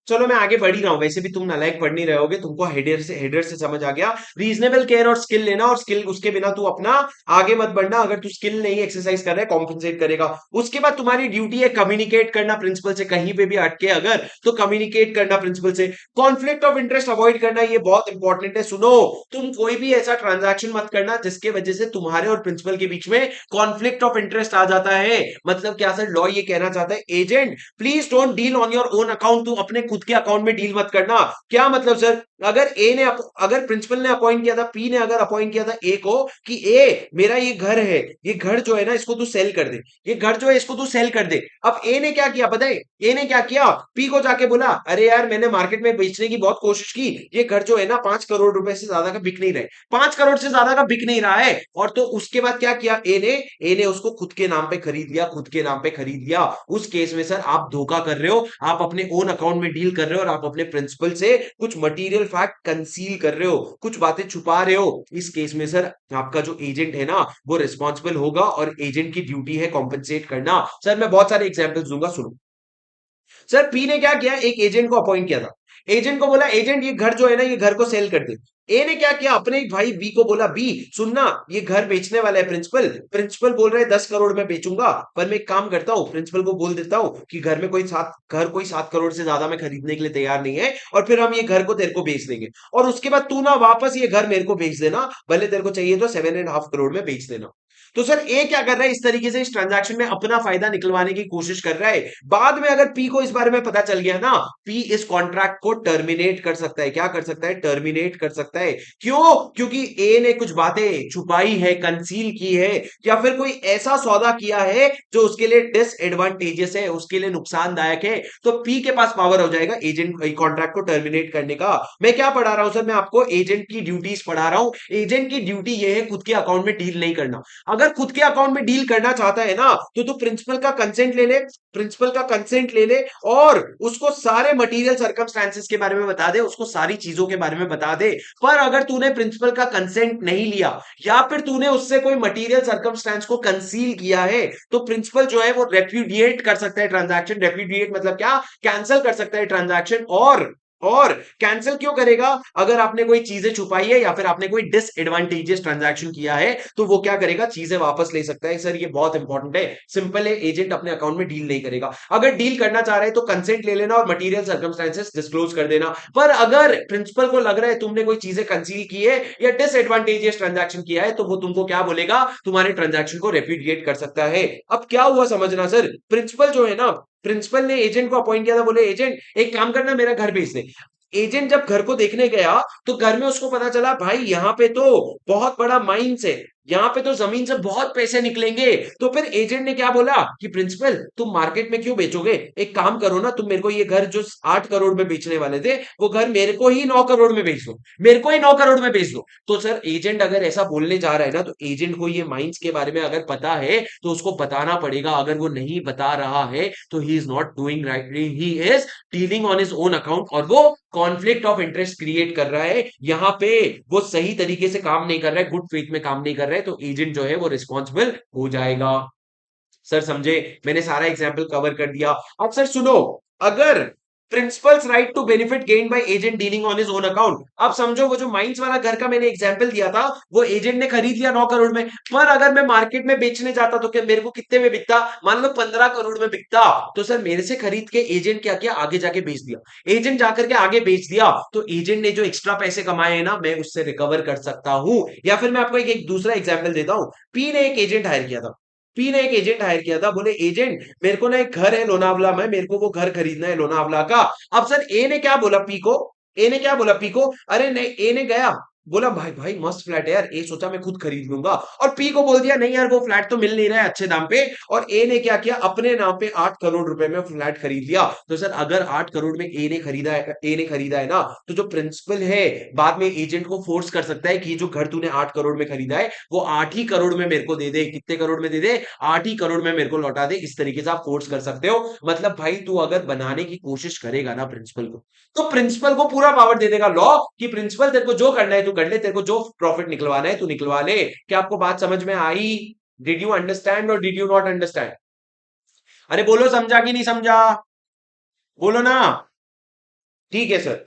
चलो मैं आगे बढ़ ही रहा हूं, वैसे भी तुम नालायक पढ़ नहीं रहे होगे, तुमको हेडर से समझ आ गया। रीजनेबल केयर और स्किल लेना, और स्किल उसके बिना तू अपना आगे मत बढ़ना। अगर तू स्किल नहीं एक्सरसाइज कर रहा है, कॉम्पनसेट करेगा। उसके बाद तुम्हारी ड्यूटी है कम्युनिकेट करना प्रिंसिपल से, कहीं पे भी अटके अगर तो कम्युनिकेट करना प्रिंसिपल से। कॉन्फ्लिक्ट ऑफ इंटरेस्ट अवॉइड करना, ये बहुत इंपॉर्टेंट है। सुनो, तुम कोई भी ऐसा ट्रांजैक्शन मत करना जिसके वजह से तुम्हारे और प्रिंसिपल के बीच में कॉन्फ्लिक्ट ऑफ इंटरेस्ट आ जाता है। मतलब क्या सर, लॉ ये कहना चाहता है agent please don't deal on your own account, तू अपने खुद के अकाउंट में डील मत करना। क्या मतलब सर, अगर ए ने अगर प्रिंसिपल ने अपॉइंट किया था, पी ने अगर अपॉइंट किया था ए को कि ए मेरा ये घर है, ये घर जो है ना इसको तू सेल कर दे, ये घर जो है इसको तू सेल कर दे। अब ए ने क्या किया पता है, ए ने क्या किया, पी को जाके बोला अरे यार मैंने मार्केट में बेचने की बहुत कोशिश की, ये घर जो है ना 5 करोड़ रुपए से ज्यादा का बिक नहीं रहे, 5 करोड़ से ज्यादा का बिक नहीं रहा है। और तो उसके बाद क्या किया ए ने उसको खुद के नाम पे खरीद लिया, खुद के नाम पे खरीद लिया। उस केस में सर आप धोखा कर रहे हो, आप अपने ओन अकाउंट में डील कर रहे हो, और आप अपने प्रिंसिपल से कुछ मटेरियल फैक्ट कंसील कर रहे हो, कुछ बातें छुपा रहे हो। इस केस में सर आपका जो एजेंट है ना वो रिस्पॉन्सिबल होगा, और एजेंट की ड्यूटी है कॉम्पेंसेट करना। सर मैं बहुत सारे एग्जांपल्स दूंगा, सुनो। सर पी ने क्या किया, एक एजेंट को अपॉइंट किया था, एजेंट को बोला एजेंट ये घर जो है ना ये घर को सेल कर दे। ए ने क्या किया, अपने भाई बी को बोला बी सुनना, ये घर बेचने वाला है प्रिंसिपल, प्रिंसिपल बोल रहे हैं 10 करोड़ में बेचूंगा, पर मैं एक काम करता हूँ, प्रिंसिपल को बोल देता हूँ कि घर कोई 7 करोड़ से ज्यादा में खरीदने के लिए तैयार नहीं है, और फिर हम ये घर को तेरे को बेच देंगे, और उसके बाद तू ना वापस ये घर मेरे को बेच देना, भले तेरे को चाहिए तो 7.5 करोड़ में बेच देना। तो सर ए क्या कर रहा है, इस तरीके से इस ट्रांजैक्शन में अपना फायदा निकलवाने की कोशिश कर रहा है। बाद में अगर पी को इस बारे में पता चल गया ना, पी इस कॉन्ट्रैक्ट को टर्मिनेट कर सकता है। क्या कर सकता है, टर्मिनेट कर सकता है। क्यों, क्योंकि ए ने कुछ बातें छुपाई है, कंसील की है, या फिर कोई ऐसा सौदा किया है जो उसके लिए डिसएडवांटेजेस है, उसके लिए नुकसानदायक है। तो पी के पास पावर हो जाएगा एजेंट कॉन्ट्रैक्ट को टर्मिनेट करने का। मैं क्या पढ़ा रहा हूं सर, मैं आपको एजेंट की ड्यूटीज पढ़ा रहा हूं। एजेंट की ड्यूटी यह है खुद के अकाउंट में डील नहीं करना। अगर खुद के अकाउंट में डील करना चाहता है ना तो तू प्रिंसिपल का कंसेंट ले ले, प्रिंसिपल का कंसेंट ले ले, और उसको सारे मटेरियल सर्कमस्टांसेस के बारे में बता दे, उसको सारी चीजों के बारे में बता दे। पर अगर तूने प्रिंसिपल का कंसेंट नहीं लिया, या फिर तूने उससे कोई मटेरियल सर्कमस्टांस को कंसील किया है, तो प्रिंसिपल जो है वो रेप्यूडिएट कर सकता है ट्रांजैक्शन। रेप्यूडिएट मतलब क्या, कैंसिल कर सकता है ट्रांजैक्शन। और कैंसिल क्यों करेगा, अगर आपने कोई चीजें छुपाई है या फिर आपने कोई डिसएडवांटेजियस ट्रांजैक्शन किया है तो वो क्या करेगा, चीजें वापस ले सकता है। सर ये बहुत इंपॉर्टेंट है, सिंपल है, एजेंट अपने अकाउंट में डील नहीं करेगा। अगर डील करना चाह रहे हैं तो कंसेंट ले लेना और मटेरियल सर्कमस्टेंसेस डिस्क्लोज कर देना। पर अगर प्रिंसिपल को लग रहा है तुमने कोई चीजें कंसील की है या डिसएडवांटेजियस ट्रांजैक्शन किया है, तो वो तुमको क्या बोलेगा, तुम्हारे ट्रांजैक्शन को रेप्यूडिएट कर सकता है। अब क्या हुआ समझना सर, प्रिंसिपल जो है ना, प्रिंसिपल ने एजेंट को अपॉइंट किया था, बोले एजेंट एक काम करना मेरा घर बेच दे। एजेंट जब घर को देखने गया तो घर में उसको पता चला भाई यहाँ पे तो बहुत बड़ा माइंस है, यहाँ पे तो जमीन से बहुत पैसे निकलेंगे। तो फिर एजेंट ने क्या बोला कि प्रिंसिपल तुम मार्केट में क्यों बेचोगे, एक काम करो ना, तुम मेरे को ये घर जो 8 करोड़ में बेचने वाले थे वो घर मेरे को ही 9 करोड़ में बेच दो, मेरे को ही 9 करोड़ में बेच दो। तो सर एजेंट अगर ऐसा बोलने जा रहा है ना, तो एजेंट को ये माइंस के बारे में अगर पता है तो उसको बताना पड़ेगा। अगर वो नहीं बता रहा है तो he is not doing right, he is dealing on his own account, और वो कॉन्फ्लिक्ट ऑफ इंटरेस्ट क्रिएट कर रहा है यहाँ पे। वो सही तरीके से काम नहीं कर रहा है, गुड फेथ में काम नहीं कर रहा है, तो एजेंट जो है वो रिस्पॉन्सिबल हो जाएगा। सर समझे, मैंने सारा एग्जाम्पल कवर कर दिया। अब सर सुनो, अगर principals right to benefit gain by agent dealing on his own account, अब समझो वो जो माइंस वाला घर का मैंने एग्जांपल दिया था, वो एजेंट ने खरीद लिया 9 करोड़ में, पर अगर मैं मार्केट में बेचने जाता तो क्या मेरे को कितने में बिकता, मान लो 15 करोड़ में बिकता। तो सर मेरे से खरीद के एजेंट क्या किया, आगे जाके बेच दिया। एजेंट जाकर के आगे बेच दिया, तो एजेंट ने जो एक्स्ट्रा पैसे कमाए हैं ना, मैं उससे रिकवर कर सकता हूं। या फिर मैं आपको एक दूसरा एग्जाम्पल देता हूं। पी ने एक एजेंट हायर किया था, पी ने एक एजेंट हायर किया था, बोले एजेंट मेरे को ना एक घर है लोनावला में, मेरे को वो घर खरीदना है लोनावला का। अब सर ए ने क्या बोला पी को, ए ने क्या बोला पी को, अरे नहीं, ए ने गया बोला भाई भाई मस्त फ्लैट है यार, ए सोचा मैं खुद खरीद लूंगा, और पी को बोल दिया नहीं यार वो फ्लैट तो मिल नहीं रहा है अच्छे दाम पे, और ए ने क्या किया अपने नाम पे 8 करोड़ रुपए में फ्लैट खरीद लिया। तो सर अगर 8 करोड़ में ए ने खरीदा है ना, तो जो प्रिंसिपल है बाद में एजेंट को फोर्स कर सकता है कि जो घर तूने 8 करोड़ में खरीदा है वो 8 ही करोड़ में मेरे को दे दे। कितने करोड़ में दे दे? 8 ही करोड़ में मेरे को लौटा दे। इस तरीके से आप फोर्स कर सकते हो। मतलब भाई तू अगर बनाने की कोशिश करेगा ना प्रिंसिपल को, तो प्रिंसिपल को पूरा पावर दे देगा लॉ कि प्रिंसिपल तेरे को जो करना है तू कर ले, तेरे को जो प्रॉफिट निकलवाना है तू निकलवा ले। क्या आपको बात समझ में आई? डिड यू अंडरस्टैंड और डिड यू नॉट अंडरस्टैंड? अरे बोलो समझा कि नहीं समझा? बोलो ना। ठीक है सर।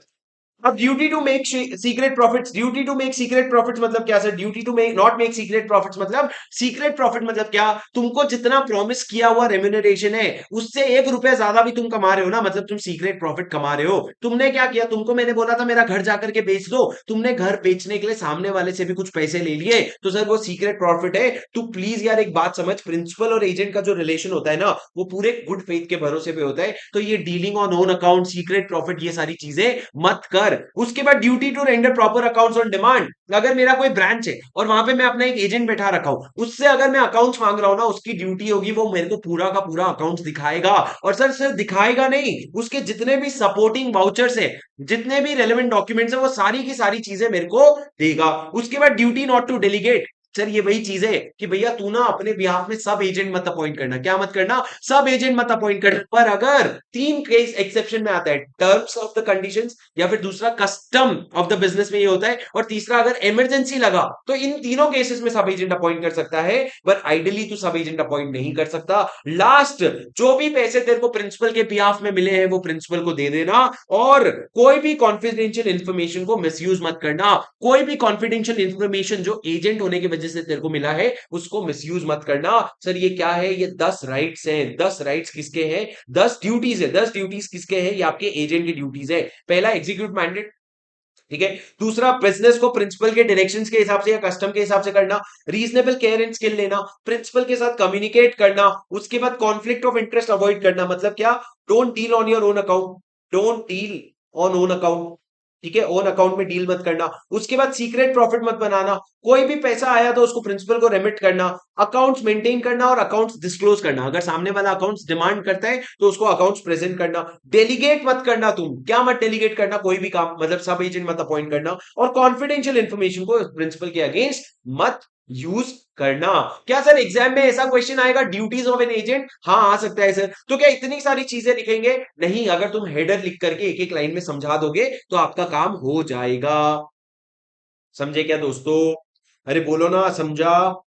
अब duty to make secret profits, duty to make secret profits मतलब क्या sir? Duty to make not make secret profits मतलब सीक्रेट प्रॉफिट मतलब क्या? तुमको जितना प्रॉमिस किया हुआ रेम्यूनरेशन है उससे 1 रुपया ज्यादा भी तुम कमा रहे हो ना, मतलब तुम सीक्रेट प्रॉफिट कमा रहे हो। तुमने क्या किया? तुमको मैंने बोला था मेरा घर जाकर के बेच दो, तुमने घर बेचने के लिए सामने वाले से भी कुछ पैसे ले लिए, तो सर वो सीक्रेट प्रॉफिट है। तू प्लीज यार एक बात समझ, प्रिंसिपल और एजेंट का जो रिलेशन होता है ना वो पूरे गुड फेथ के भरोसे पे होता है। तो ये dealing on own account, secret profit, ये सारी चीजें मत कर। उसके बाद duty to render proper accounts on demand. अगर मेरा कोई ब्रांच है और वहां पे मैं अपना एक एजेंट बैठा रखा हूं, उससे अगर मैं अकाउंट्स मांग रहा हूं ना, उसकी ड्यूटी होगी वो मेरे को पूरा का पूरा अकाउंट्स दिखाएगा। और सर सिर्फ दिखाएगा नहीं, उसके जितने भी सपोर्टिंग वाउचर्स है, जितने भी रेलेवेंट डॉक्यूमेंट्स है, वो सारी की सारी चीजें मेरे को देगा। उसके बाद duty not to delegate. Sir ये वही चीज है कि भैया तू ना अपने बिहाफ में सब एजेंट मत अपॉइंट करना। क्या मत करना? सब एजेंट मत अपॉइंट करना। पर अगर 3 केस एक्सेप्शन में आता है, टर्म्स ऑफ द कंडीशंस, या फिर दूसरा कस्टम ऑफ द बिजनेस में ये होता है, और तीसरा अगर इमरजेंसी लगा, तो इन तीनों केसेस में सब एजेंट अपॉइंट कर सकता है। पर आइडियली तू सब एजेंट अपॉइंट नहीं कर सकता। लास्ट, जो भी पैसे तेरे को प्रिंसिपल के बिहाफ में मिले हैं वो प्रिंसिपल को दे देना, और कोई भी कॉन्फिडेंशियल इंफॉर्मेशन को मिसयूज मत करना। कोई भी कॉन्फिडेंशियल इंफॉर्मेशन जो एजेंट होने की वजह से तेरे को मिला है उसको मिसयूज मत करना। सर ये क्या है? ये 10 राइट्स हैं। 10 राइट्स किसके हैं? 10 ड्यूटीज है। 10 ड्यूटीज किसके हैं? ये आपके एजेंट की ड्यूटीज है। पहला, एग्जीक्यूट मैंडेट, ठीक है। दूसरा, बिजनेस को प्रिंसिपल के डायरेक्शंस के हिसाब से या कस्टम के हिसाब से करना। रीजनेबल केयर एंड स्किल लेना, प्रिंसिपल के साथ कम्युनिकेट करना। उसके बाद कॉन्फ्लिक्ट ऑफ इंटरेस्ट अवॉइड करना, मतलब क्या? Don't deal on your own account, don't deal on own account, ठीक है। ओन अकाउंट में डील मत करना। उसके बाद सीक्रेट प्रॉफिट मत बनाना। कोई भी पैसा आया तो उसको प्रिंसिपल को रेमिट करना। अकाउंट्स मेंटेन करना और अकाउंट्स डिस्क्लोज करना। अगर सामने वाला अकाउंट्स डिमांड करता है तो उसको अकाउंट्स प्रेजेंट करना। डेलीगेट मत करना। तुम क्या मत डेलीगेट करना? कोई भी काम, मतलब सब एजेंट मत अपॉइंट करना। और कॉन्फिडेंशियल इंफॉर्मेशन को प्रिंसिपल के अगेंस्ट मत यूज करना। क्या सर एग्जाम में ऐसा क्वेश्चन आएगा, ड्यूटीज ऑफ एन एजेंट? हाँ आ सकता है सर। तो क्या इतनी सारी चीजें लिखेंगे? नहीं, अगर तुम हेडर लिख करके एक एक लाइन में समझा दोगे तो आपका काम हो जाएगा। समझे क्या दोस्तों? अरे बोलो ना, समझा?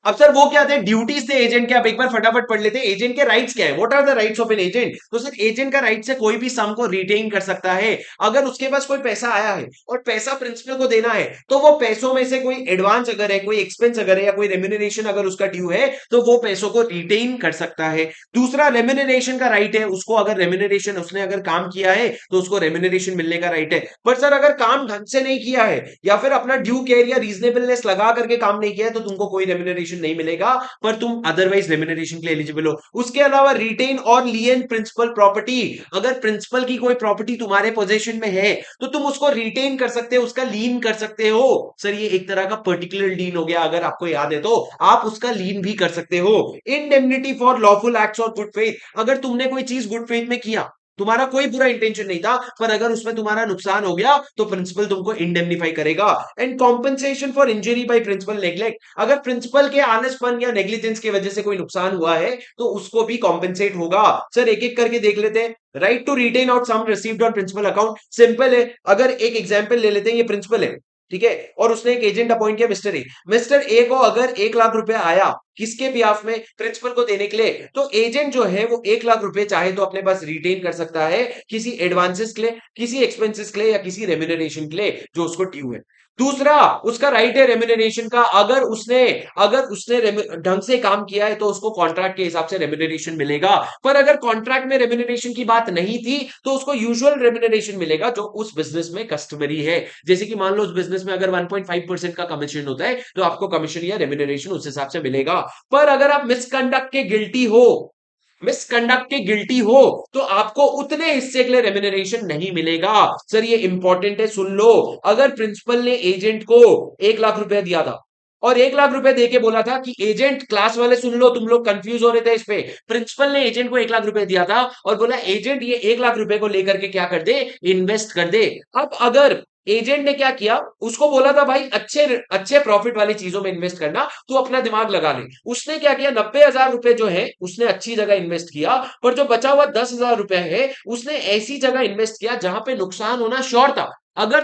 अब सर वो क्या थे? ड्यूटीज थे एजेंट के। आप एक बार फटाफट पढ़ लेते हैं एजेंट के राइट्स क्या है। What are the rights of an agent? तो सर एजेंट का राइट है कोई भी सम को रिटेन कर सकता है। अगर उसके पास कोई पैसा आया है और पैसा प्रिंसिपल को देना है, तो वो पैसों में से कोई एडवांस अगर है, कोई एक्सपेंस अगर है, या कोई रेम्यूनरेशन अगर उसका ड्यू है, तो वो पैसों को रिटेन कर सकता है। दूसरा, रेम्यूनरेशन का राइट है उसको। अगर रेम्यूनरेशन उसने अगर काम किया है तो उसको रेम्यूनरेशन मिलने का राइट है। पर सर अगर काम ढंग से नहीं किया है या फिर अपना ड्यू केयर या रीजनेबलनेस लगा करके काम नहीं किया है, तो तुमको कोई रेम्यूनरेशन नहीं मिलेगा, पर तुम अदरवाइज रेम्यूनरेशन के लिए एलिजिबल हो। उसके अलावा रिटेन और लियन प्रिंसिपल प्रॉपर्टी। अगर प्रिंसिपल की कोई प्रॉपर्टी तुम्हारे पोजीशन में है तो तुम उसको रिटेन कर सकते हो, उसका लीन कर सकते हो। सर ये एक तरह का पर्टिकुलर लीन हो गया, अगर आपको याद है तो आप उसका लीन भी कर सकते हो। इंडेमनिटी फॉर लॉफुल एक्ट्स और गुड फेथ। अगर तुमने कोई चीज गुड फेथ में किया, तुम्हारा कोई बुरा इंटेंशन नहीं था, पर अगर उसमें तुम्हारा नुकसान हो गया तो प्रिंसिपल तुमको इंडेमनीफाई करेगा। And compensation for injury by principal neglect. अगर प्रिंसिपल के आलसपन या नेग्लिजेंस की वजह से कोई नुकसान हुआ है तो उसको भी कॉम्पेंसेट होगा। सर एक एक करके देख लेते हैं। Right to retain out sum received on principal account, simple है। अगर एक एग्जाम्पल ले लेते हैं, ये प्रिंसिपल है, ठीक है, और उसने एक एजेंट अपॉइंट किया मिस्टर ए। मिस्टर ए को अगर 1 लाख रुपया आया किसके बिहाफ में? प्रिंसिपल को देने के लिए, तो एजेंट जो है वो 1 लाख रुपए चाहे तो अपने पास रिटेन कर सकता है किसी एडवांसेस के लिए, किसी एक्सपेंसेस के लिए, या किसी रेम्यूनरेशन के लिए जो उसको ड्यू है। दूसरा, उसका राइट है रेम्यूनरेशन का। अगर उसने ढंग से काम किया है तो उसको कॉन्ट्रैक्ट के हिसाब से रेम्यूनरेशन मिलेगा। पर अगर कॉन्ट्रैक्ट में रेम्यूनरेशन की बात नहीं थी तो उसको यूजुअल रेम्यूनरेशन मिलेगा जो उस बिजनेस में कस्टमरी है। जैसे कि मान लो उस बिजनेस में अगर 1.5% का कमीशन होता है तो आपको कमीशन या रेम्यूनरेशन उस हिसाब से मिलेगा। पर अगर आप मिसकंडक्ट के गिल्टी हो, मिसकंडक्ट के गिल्टी हो तो आपको उतने हिस्से के लिए रेम्यूनरेशन नहीं मिलेगा। सर ये इंपॉर्टेंट है, सुन लो। अगर प्रिंसिपल ने एजेंट को 1 लाख रुपया दिया था और 1 लाख रुपया देके बोला था कि एजेंट, क्लास वाले सुन लो, तुम लोग कंफ्यूज हो रहे थे इस पे। प्रिंसिपल ने एजेंट को 1 लाख रुपया दिया था और बोला एजेंट ये 1 लाख रुपए को लेकर के क्या कर दे, इन्वेस्ट कर दे। अब अगर एजेंट ने क्या किया, उसको बोला था भाई अच्छे अच्छे प्रॉफिट वाली चीजों में इन्वेस्ट करना, तू अपना दिमाग लगा ले। उसने क्या किया, 90,000 रुपए जो है उसने अच्छी जगह इन्वेस्ट किया, पर जो बचा हुआ 10,000 रुपए है उसने ऐसी जगह इन्वेस्ट किया जहां पे नुकसान होना श्योर था। अगर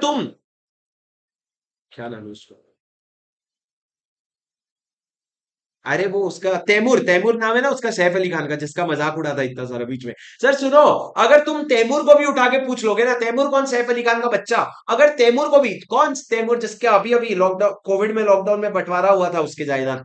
तुम क्या नाम है उसका, अरे वो उसका तैमूर, तैमूर नाम है ना उसका, सैफ अली खान का, जिसका मजाक उड़ा था इतना सारा बीच में। सर सुनो, अगर तुम तैमूर को भी उठा के पूछ लोगे ना, तैमूर कौन, सैफ अली खान का बच्चा, अगर तैमूर को भी, कौन तैमूर जिसके अभी अभी लॉकडाउन, कोविड में लॉकडाउन में बंटवारा हुआ था उसके जायदाद,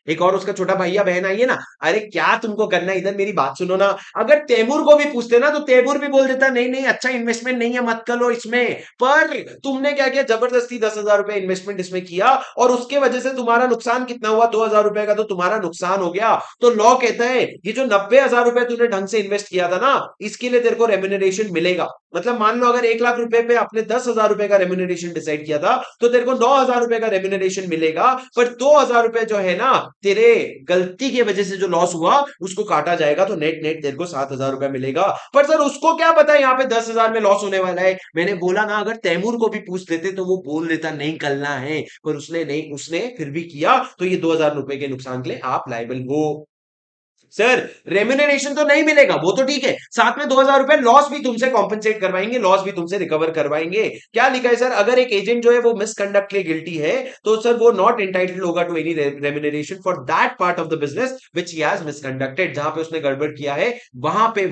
एक और उसका छोटा भैया बहन आई है ना। अरे क्या तुमको करना है, इधर मेरी बात सुनो ना। अगर तैमूर को भी पूछते ना तो तैमूर भी बोल देता नहीं नहीं अच्छा इन्वेस्टमेंट नहीं है, मत करो इसमें। पर तुमने क्या किया, जबरदस्ती 10,000 रुपए इन्वेस्टमेंट इसमें किया और उसके वजह से तुम्हारा नुकसान कितना हुआ, 2,000 रुपए का तो तुम्हारा नुकसान हो गया। तो लॉ कहता है ये जो 90,000 रुपए तूने ढंग से इन्वेस्ट किया था ना, इसके लिए तेरे को रेम्यूनरेशन मिलेगा। मतलब मान लो अगर 1 लाख रुपए पे आपने 10,000 रुपए का रेम्यूनरेशन डिसाइड किया था तो तेरे को 9,000 रुपए का रेम्यूनरेशन मिलेगा, पर 2,000 रुपए जो है ना तेरे गलती की वजह से जो लॉस हुआ उसको काटा जाएगा, तो नेट नेट तेरे को 7,000 रुपए मिलेगा। पर सर उसको क्या पता यहाँ पे 10,000 में लॉस होने वाला है। मैंने बोला ना अगर तैमूर को भी पूछ लेते तो वो बोल देता नहीं करना है, पर उसने नहीं, उसने फिर भी किया, तो ये 2,000 रुपए के नुकसान के लिए आप लायबल हो। सर रेम्यूनरेशन तो नहीं मिलेगा वो तो ठीक है, साथ में 2,000 रुपए लॉस भी तुमसे कॉम्पेंसेट करवाएंगे, लॉस भी तुमसे रिकवर करवाएंगे। क्या लिखा है सर, अगर एक एजेंट जो है वो मिसकंडक्ट के लिए गिल्टी है तो सर वो नॉट एंटाइटल्ड होगा to any remuneration for that part of the business which he has misconducted. जहां पे उसने गड़बड़ किया है वहां पे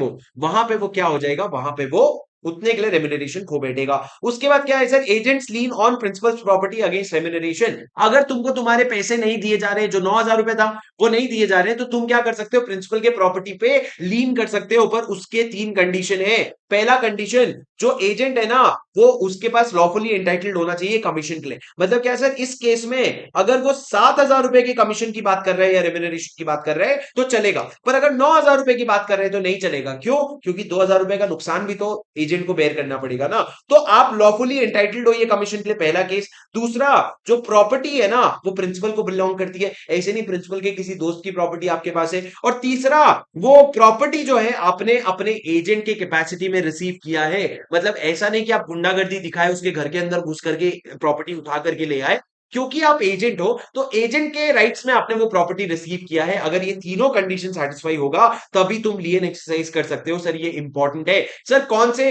वो क्या हो जाएगा, वहां पे वो उतने के लिए रेम्यूनरेशन खो बैठेगा। उसके बाद क्या है sir, agents lean on principles property against remuneration. अगर तुमको तुम्हारे पैसे नहीं दिए जा रहे, जो 9,000 रुपए था वो नहीं दिए जा रहे हैं, तो तुम क्या कर सकते हो, प्रिंसिपल के प्रॉपर्टी पे लीन कर सकते हो। पर उसके 3 कंडीशन है। पहला कंडीशन, जो एजेंट है ना वो उसके पास लॉफुली एंटाइटल्ड होना चाहिए कमीशन के लिए। मतलब क्या सर, इस केस में अगर वो 7,000 रुपए की कमीशन की बात कर रहे हैं या रेम्यूनरेशन की बात कर रहे हैं तो चलेगा, पर अगर 9,000 रुपए की बात कर रहे हैं तो नहीं चलेगा। क्यों? क्योंकि 2,000 रुपए का नुकसान भी तो एजेंट को बेयर करना पड़ेगा ना। तो आप लॉफुली एंटाइटल्ड हो ये कमीशन के लिए, पहला केस। दूसरा, जो प्रॉपर्टी है ना वो प्रिंसिपल को बिलोंग करती है, ऐसे नहीं प्रिंसिपल के किसी दोस्त की प्रॉपर्टी आपके पास है। और तीसरा, वो प्रॉपर्टी जो है आपने अपने एजेंट के कैपेसिटी में रिसीव किया है। मतलब ऐसा नहीं कि आप गुंडागर्दी दिखाए उसके घर के अंदर घुस करके प्रॉपर्टी उठा करके ले आए। क्योंकि आप एजेंट हो तो एजेंट के राइट्स में आपने वो प्रॉपर्टी रिसीव किया है। अगर ये तीनों कंडीशन सेटिस्फाई होगा तभी तुम लियन एक्सरसाइज कर सकते हो। सर ये इंपॉर्टेंट है। सर कौन से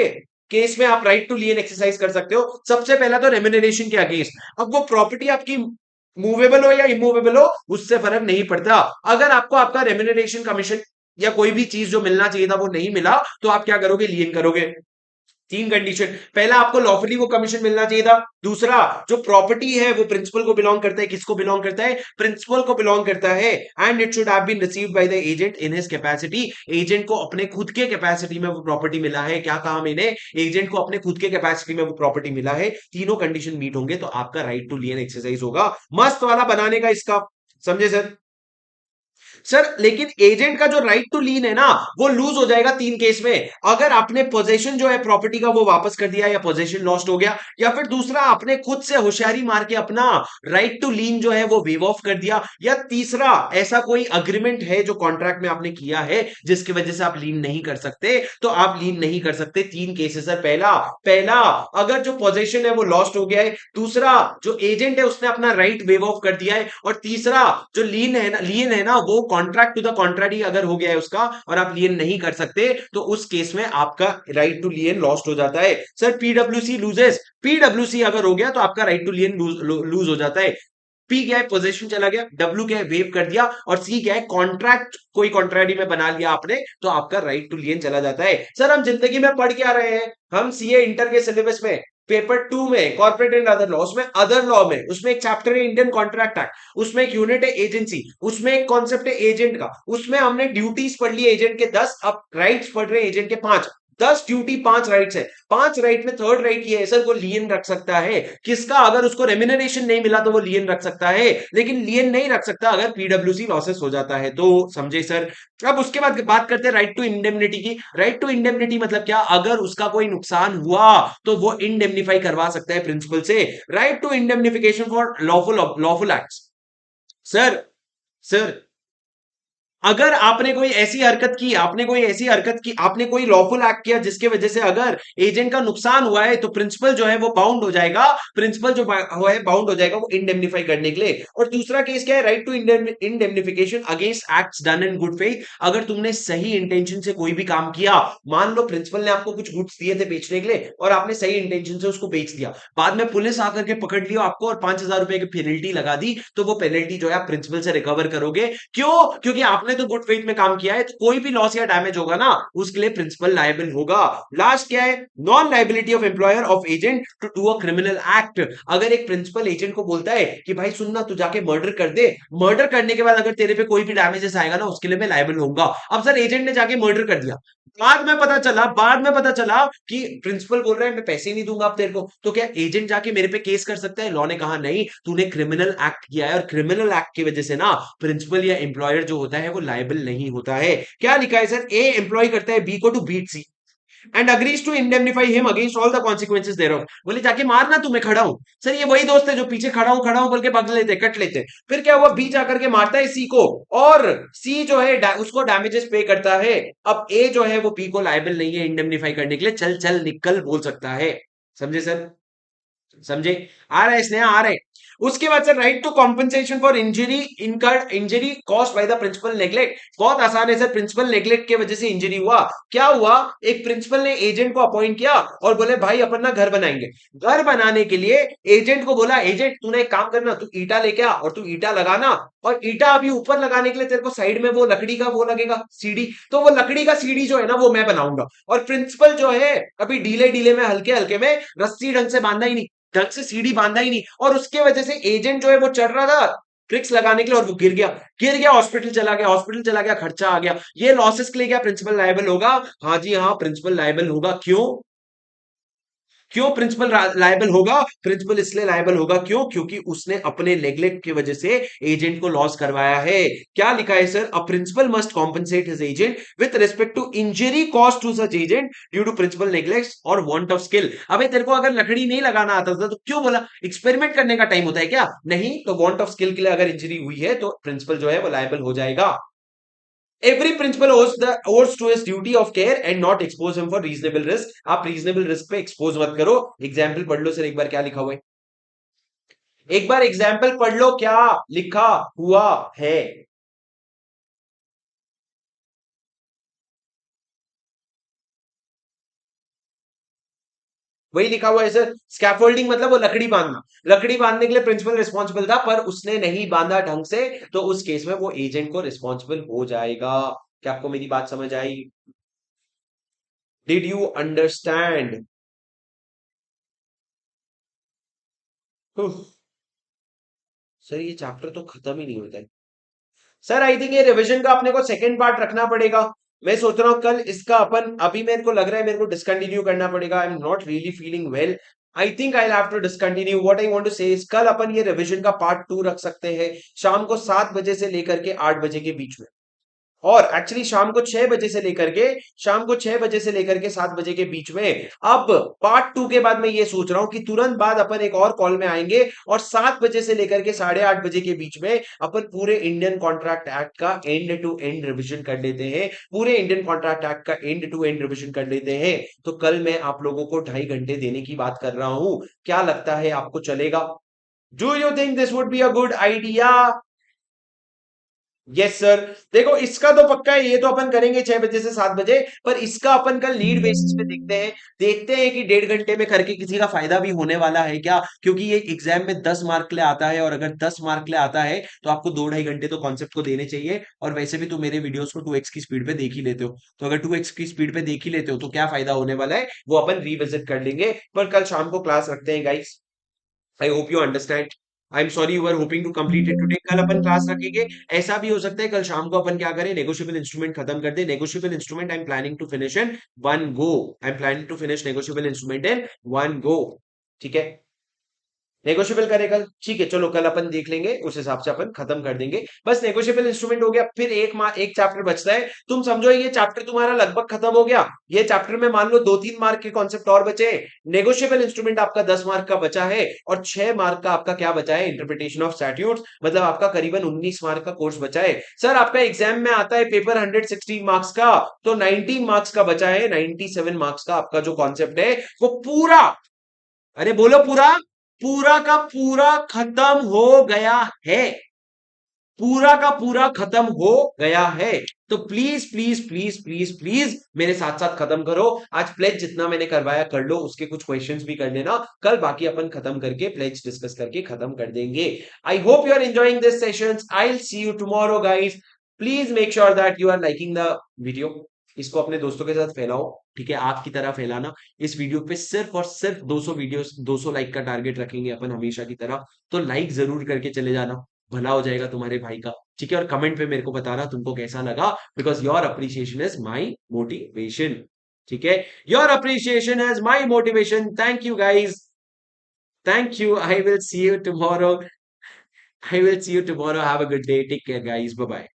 केस में आप राइट टू लियन एक्सरसाइज कर सकते हो? सबसे पहला तो रेम्यूनरेशन के अगेंस्ट। अब वो प्रॉपर्टी आपकी मूवेबल हो या इमूवेबल हो उससे फर्क नहीं पड़ता। अगर आपको आपका रेम्यूनरेशन कमीशन या कोई भी चीज जो मिलना चाहिए था वो नहीं मिला तो आप क्या करोगे, लियन करोगे। 3 कंडीशन, पहला आपको लॉफुली वो कमीशन मिलना चाहिए था। दूसरा, जो प्रॉपर्टी है वो प्रिंसिपल को बिलोंग करता है। किसको बिलोंग करता है? प्रिंसिपल को बिलोंग करता है। And it should have been received by the agent in his capacity. Agent को अपने खुद के कैपेसिटी में वो प्रॉपर्टी मिला है। क्या कहा मैंने? एजेंट को अपने खुद के कैपेसिटी में वो प्रॉपर्टी मिला है। तीनों कंडीशन मीट होंगे तो आपका राइट टू लियन एक्सरसाइज होगा। मस्त वाला बनाने का इसका, समझे सर? सर लेकिन एजेंट का जो राइट टू लीन है ना वो लूज हो जाएगा 3 केस में। अगर आपने पोजेशन जो है प्रॉपर्टी का वो वापस कर दिया या पोजेशन लॉस्ट हो गया, या फिर दूसरा आपने खुद से होशियारी मार के अपना राइट टू लीन जो है वो वेव ऑफ कर दिया, या तीसरा ऐसा कोई अग्रीमेंट है जो कॉन्ट्रैक्ट में आपने किया है जिसकी वजह से आप लीन नहीं कर सकते, तो आप लीन नहीं कर सकते। 3 केसेस है। पहला पहला अगर जो पोजेशन है वो लॉस्ट हो गया है, दूसरा जो एजेंट है उसने अपना राइट वेव ऑफ कर दिया है, और तीसरा जो लीन है ना वो कॉन्ट्रैक्ट टू द कॉन्ट्रैरी अगर हो गया है उसका और आप लियन नहीं कर सकते, तो उस केस में आपका राइट टू लियन लॉस्ट हो जाता है। सर पीडब्ल्यूसी लूजेस, पीडब्ल्यूसी अगर हो गया तो आपका राइट टू लियन लूज हो जाता है। पी क्या है, पोजेशन चला गया। डब्ल्यू क्या है, वेव कर दिया। और सी क्या है, कॉन्ट्रैक्ट कोई कॉन्ट्रैरी में बना लिया आपने, तो आपका राइट टू लियन चला जाता है। सर हम जिंदगी में पढ़ के आ रहे हैं, हम सीए इंटर के सिलेबस में पेपर 2 में कॉर्पोरेट एंड अदर लॉ, उसमें अदर लॉ में उसमें एक चैप्टर है इंडियन कॉन्ट्रैक्ट एक्ट, उसमें एक यूनिट है एजेंसी, उसमें एक कॉन्सेप्ट है एजेंट का। उसमें हमने ड्यूटीज पढ़ ली एजेंट के 10, अब राइट्स पढ़ रहे हैं एजेंट के 5। 10 ड्यूटी 5 राइट्स है, 5 राइट में थर्ड राइट ये है सर, वो लियन रख सकता है किसका, अगर उसको रेम्यूनरेशन नहीं मिला तो वो लियन रख सकता है, लेकिन लियन नहीं रख सकता अगर पीडब्ल्यूसी लॉसेस हो जाता है तो। समझे सर? अब उसके बाद बात करते हैं राइट टू इंडेमनिटी की। राइट टू इंडेमनिटी मतलब क्या, अगर उसका कोई नुकसान हुआ तो वो इंडेमनिफाई करवा सकता है प्रिंसिपल से। Right to indemnification for lawful acts. Sir, sir, अगर आपने कोई लॉफुल एक्ट किया जिसके वजह से अगर एजेंट का नुकसान हुआ है तो प्रिंसिपल जो है वो बाउंड हो जाएगा, प्रिंसिपल जो है बाउंड हो जाएगा वो इंडेमनिफाई करने के लिए। और दूसरा केस क्या है, right to indemnification against acts done in good faith. अगर तुमने सही इंटेंशन से कोई भी काम किया, मान लो प्रिंसिपल ने आपको कुछ गुड्स दिए थे बेचने के लिए और आपने सही इंटेंशन से उसको बेच दिया, बाद में पुलिस आकर के पकड़ लिया आपको और 5,000 रुपए की पेनल्टी लगा दी, तो वो पेनल्टी जो है आप प्रिंसिपल से रिकवर करोगे। क्यों? क्योंकि आपने तो गुड फेथ में काम किया है, तो कोई भी लॉस या डैमेज होगा ना उसके लिए प्रिंसिपल लायबल होगा। लास्ट क्या है, non liability of employer of agent to do a criminal act. अगर एक प्रिंसिपल एजेंट को बोलता है कि भाई सुनना तू जाके मर्डर कर दे, मर्डर करने के बाद अगर तेरे पे कोई भी डैमेजेस आएगा ना उसके लिए मैं लायबल होऊंगा। अब सर एजेंट ने जाके मर्डर कर दिया, बाद में पता चला कि प्रिंसिपल बोल रहा है मैं पैसे नहीं दूंगा अब तेरे को, तो क्या एजेंट जाके मेरे पे केस कर सकता है? लॉ ने कहा नहीं, तूने क्रिमिनल एक्ट किया है और क्रिमिनल एक्ट की वजह से ना प्रिंसिपल या एम्प्लॉयर जो होता है वो लायबल नहीं होता है। क्या लिखा है सर, ए एम्प्लॉय करता है बी को to beat C and agrees to indemnify him against all the consequences thereof. बोले जाके मारना तू, मैं खड़ा हूं। सर ये वही दोस्त है जो पीछे खड़ा हूं बोल के पकड़ लेते, कट लेते। फिर क्या हुआ, बी जाकर के मारता है सी को और सी जो है उसको डैमेजेस पे करता है। अब ए जो है वो बी को लायबल नहीं है इंडेमनिफाई करने के लिए, चल चल निकल बोल सकता है। समझे सर? समझे? आ रहा है स्नेहा, आ रहा है। उसके बाद sir right to compensation for injury incurred, injury caused by the principal neglect. बहुत आसान है सर, प्रिंसिपल नेग्लेक्ट की वजह से इंजरी हुआ। क्या हुआ, एक प्रिंसिपल ने एजेंट को अपॉइंट किया और बोले भाई अपन ना घर बनाएंगे। घर बनाने के लिए एजेंट को बोला, एजेंट तूने एक काम करना, तू ईटा लेके आ और तू ईटा लगाना, और ईटा अभी ऊपर लगाने के लिए तेरे को साइड में वो लकड़ी का वो लगेगा सीढ़ी, तो वो लकड़ी का सीढ़ी जो है ना वो मैं बनाऊंगा। और प्रिंसिपल जो है अभी ढीले ढीले में हल्के हल्के में रस्सी ढंग से बांधा ही नहीं, ढंग से सीढ़ी बांधा ही नहीं, और उसके वजह से एजेंट जो है वो चढ़ रहा था ट्रिक्स लगाने के लिए और वो गिर गया हॉस्पिटल चला गया, खर्चा आ गया। ये लॉसेस के लिए क्या प्रिंसिपल लायबल होगा? हाँ जी हाँ, प्रिंसिपल लायबल होगा। क्यों? क्यों प्रिंसिपल लायबल होगा? प्रिंसिपल इसलिए लायबल होगा क्यों, क्योंकि उसने अपने नेग्लेक्ट की वजह से एजेंट को लॉस करवाया है। क्या लिखा है sir, a principal must compensate his agent with respect to injury caused to such agent due to principal neglect और वांट ऑफ स्किल। अबे तेरे को अगर लकड़ी नहीं लगाना आता था तो क्यों बोला? एक्सपेरिमेंट करने का टाइम होता है क्या? नहीं, तो वांट ऑफ स्किल के लिए अगर इंजरी हुई है तो प्रिंसिपल जो है वो लायबल हो जाएगा। Every principal owes to his duty of care and not expose him for reasonable risk। आप रीजनेबल रिस्क पे एक्सपोज मत करो। एग्जाम्पल पढ़ लो सर एक बार, क्या लिखा हुआ है? एक बार एग्जाम्पल पढ़ लो क्या लिखा हुआ है। वही लिखा हुआ है सर, स्कैफोल्डिंग मतलब वो लकड़ी बांधना। लकड़ी बांधने के लिए प्रिंसिपल रिस्पॉन्सिबल था पर उसने नहीं बांधा ढंग से, तो उस केस में वो एजेंट को रिस्पॉन्सिबल हो जाएगा। क्या आपको मेरी बात समझ आई? Did you understand? सर ये चैप्टर तो खत्म ही नहीं होता है। सर आई थिंक ये रिवीजन का अपने को सेकंड पार्ट रखना पड़ेगा। मैं सोच रहा हूँ कल इसका अपन, अभी मेरे को लग रहा है मेरे को डिसकंटिन्यू करना पड़ेगा। I am not really feeling well. I think I have to discontinue. What I want to say is कल अपन ये रिवीजन का पार्ट 2 रख सकते हैं, शाम को 7 बजे से लेकर के 8 बजे के बीच में। और एक्चुअली शाम को 6 बजे से लेकर के 7 बजे के बीच में। अब पार्ट 2 के बाद मैं ये सोच रहा हूं कि तुरंत बाद अपन एक और कॉल में आएंगे और 7 बजे से लेकर के 8:30 बजे के बीच में अपन पूरे इंडियन कॉन्ट्रैक्ट एक्ट का एंड टू एंड रिवीजन कर लेते हैं। पूरे इंडियन कॉन्ट्रैक्ट एक्ट का एंड टू एंड रिवीजन कर लेते हैं। तो कल मैं आप लोगों को 2.5 घंटे देने की बात कर रहा हूं। क्या लगता है आपको चलेगा? Do you think this would be a good idea? Yes sir. देखो इसका तो पक्का है, ये तो अपन करेंगे 6 बजे से 7 बजे, पर इसका अपन कल लीड बेसिस पे देखते हैं कि 1.5 घंटे में करके किसी का फायदा भी होने वाला है क्या, क्योंकि ये एग्जाम में 10 मार्क के लिए आता है, और अगर 10 मार्क के लिए आता है तो आपको 2-2.5 घंटे तो कॉन्सेप्ट को देने चाहिए। और वैसे भी तो मेरे वीडियोस को 2x की स्पीड पे देख ही लेते हो, तो अगर 2x की स्पीड पे देख ही लेते हो तो क्या फायदा होने वाला है, वो अपन रिविजिट कर लेंगे। पर कल शाम को क्लास रखते हैं guys. I hope you understand. I am sorry you are hoping to complete it today. कल अपन क्लास रखेंगे। ऐसा भी हो सकता है कल शाम को अपन क्या करें, नेगोशिएबल इंस्ट्रूमेंट खत्म कर दे। Negotiable instrument I am planning to finish in one go. I am planning to finish negotiable instrument in one go. ठीक है, नेगोशिएबल करे कल, ठीक है, चलो कल अपन देख लेंगे, उस हिसाब से अपन खत्म कर देंगे। बस नेगोशिएबल इंस्ट्रूमेंट हो गया, फिर एक चैप्टर बचता है। तुम समझो ये चैप्टर तुम्हारा लगभग खत्म हो गया। ये चैप्टर में मान लो 2-3 मार्क के कॉन्सेप्ट और बचे हैं। नेगोशिएबल इंस्ट्रूमेंट आपका 10 मार्क का बचा है, और 6 मार्क का आपका क्या बचा है, इंटरप्रिटेशन ऑफ स्टैट्यूट्स। मतलब आपका करीबन 19 मार्क का कोर्स बचा है। सर आपका एग्जाम में आता है पेपर 116 मार्क्स का, तो 19 मार्क्स का बचा है। 97 मार्क्स का आपका जो कॉन्सेप्ट है वो पूरा, अरे बोलो पूरा, पूरा का पूरा खत्म हो गया है। पूरा का पूरा खत्म हो गया है। तो please please please please please मेरे साथ साथ खत्म करो। आज प्लेज जितना मैंने करवाया कर लो, उसके कुछ क्वेश्चंस भी कर लेना। कल बाकी अपन खत्म करके प्लेज डिस्कस करके खत्म कर देंगे। I hope you are enjoying this sessions. I will see you tomorrow guys. Please make sure that you are liking the video. इसको अपने दोस्तों के साथ फैलाओ, ठीक है, आपकी तरह फैलाना। इस वीडियो पे सिर्फ और सिर्फ 200 वीडियोस, 200 लाइक का टारगेट रखेंगे अपन हमेशा की तरह। तो लाइक जरूर करके चले जाना, भला हो जाएगा तुम्हारे भाई का। ठीक है, और कमेंट पे मेरे को बताना तुमको कैसा लगा, because your appreciation is my motivation. ठीक है, your appreciation is my motivation. Thank you guys, thank you. I will see you tomorrow. I will see you tomorrow. Have a good day. Take care, guys. Bye bye.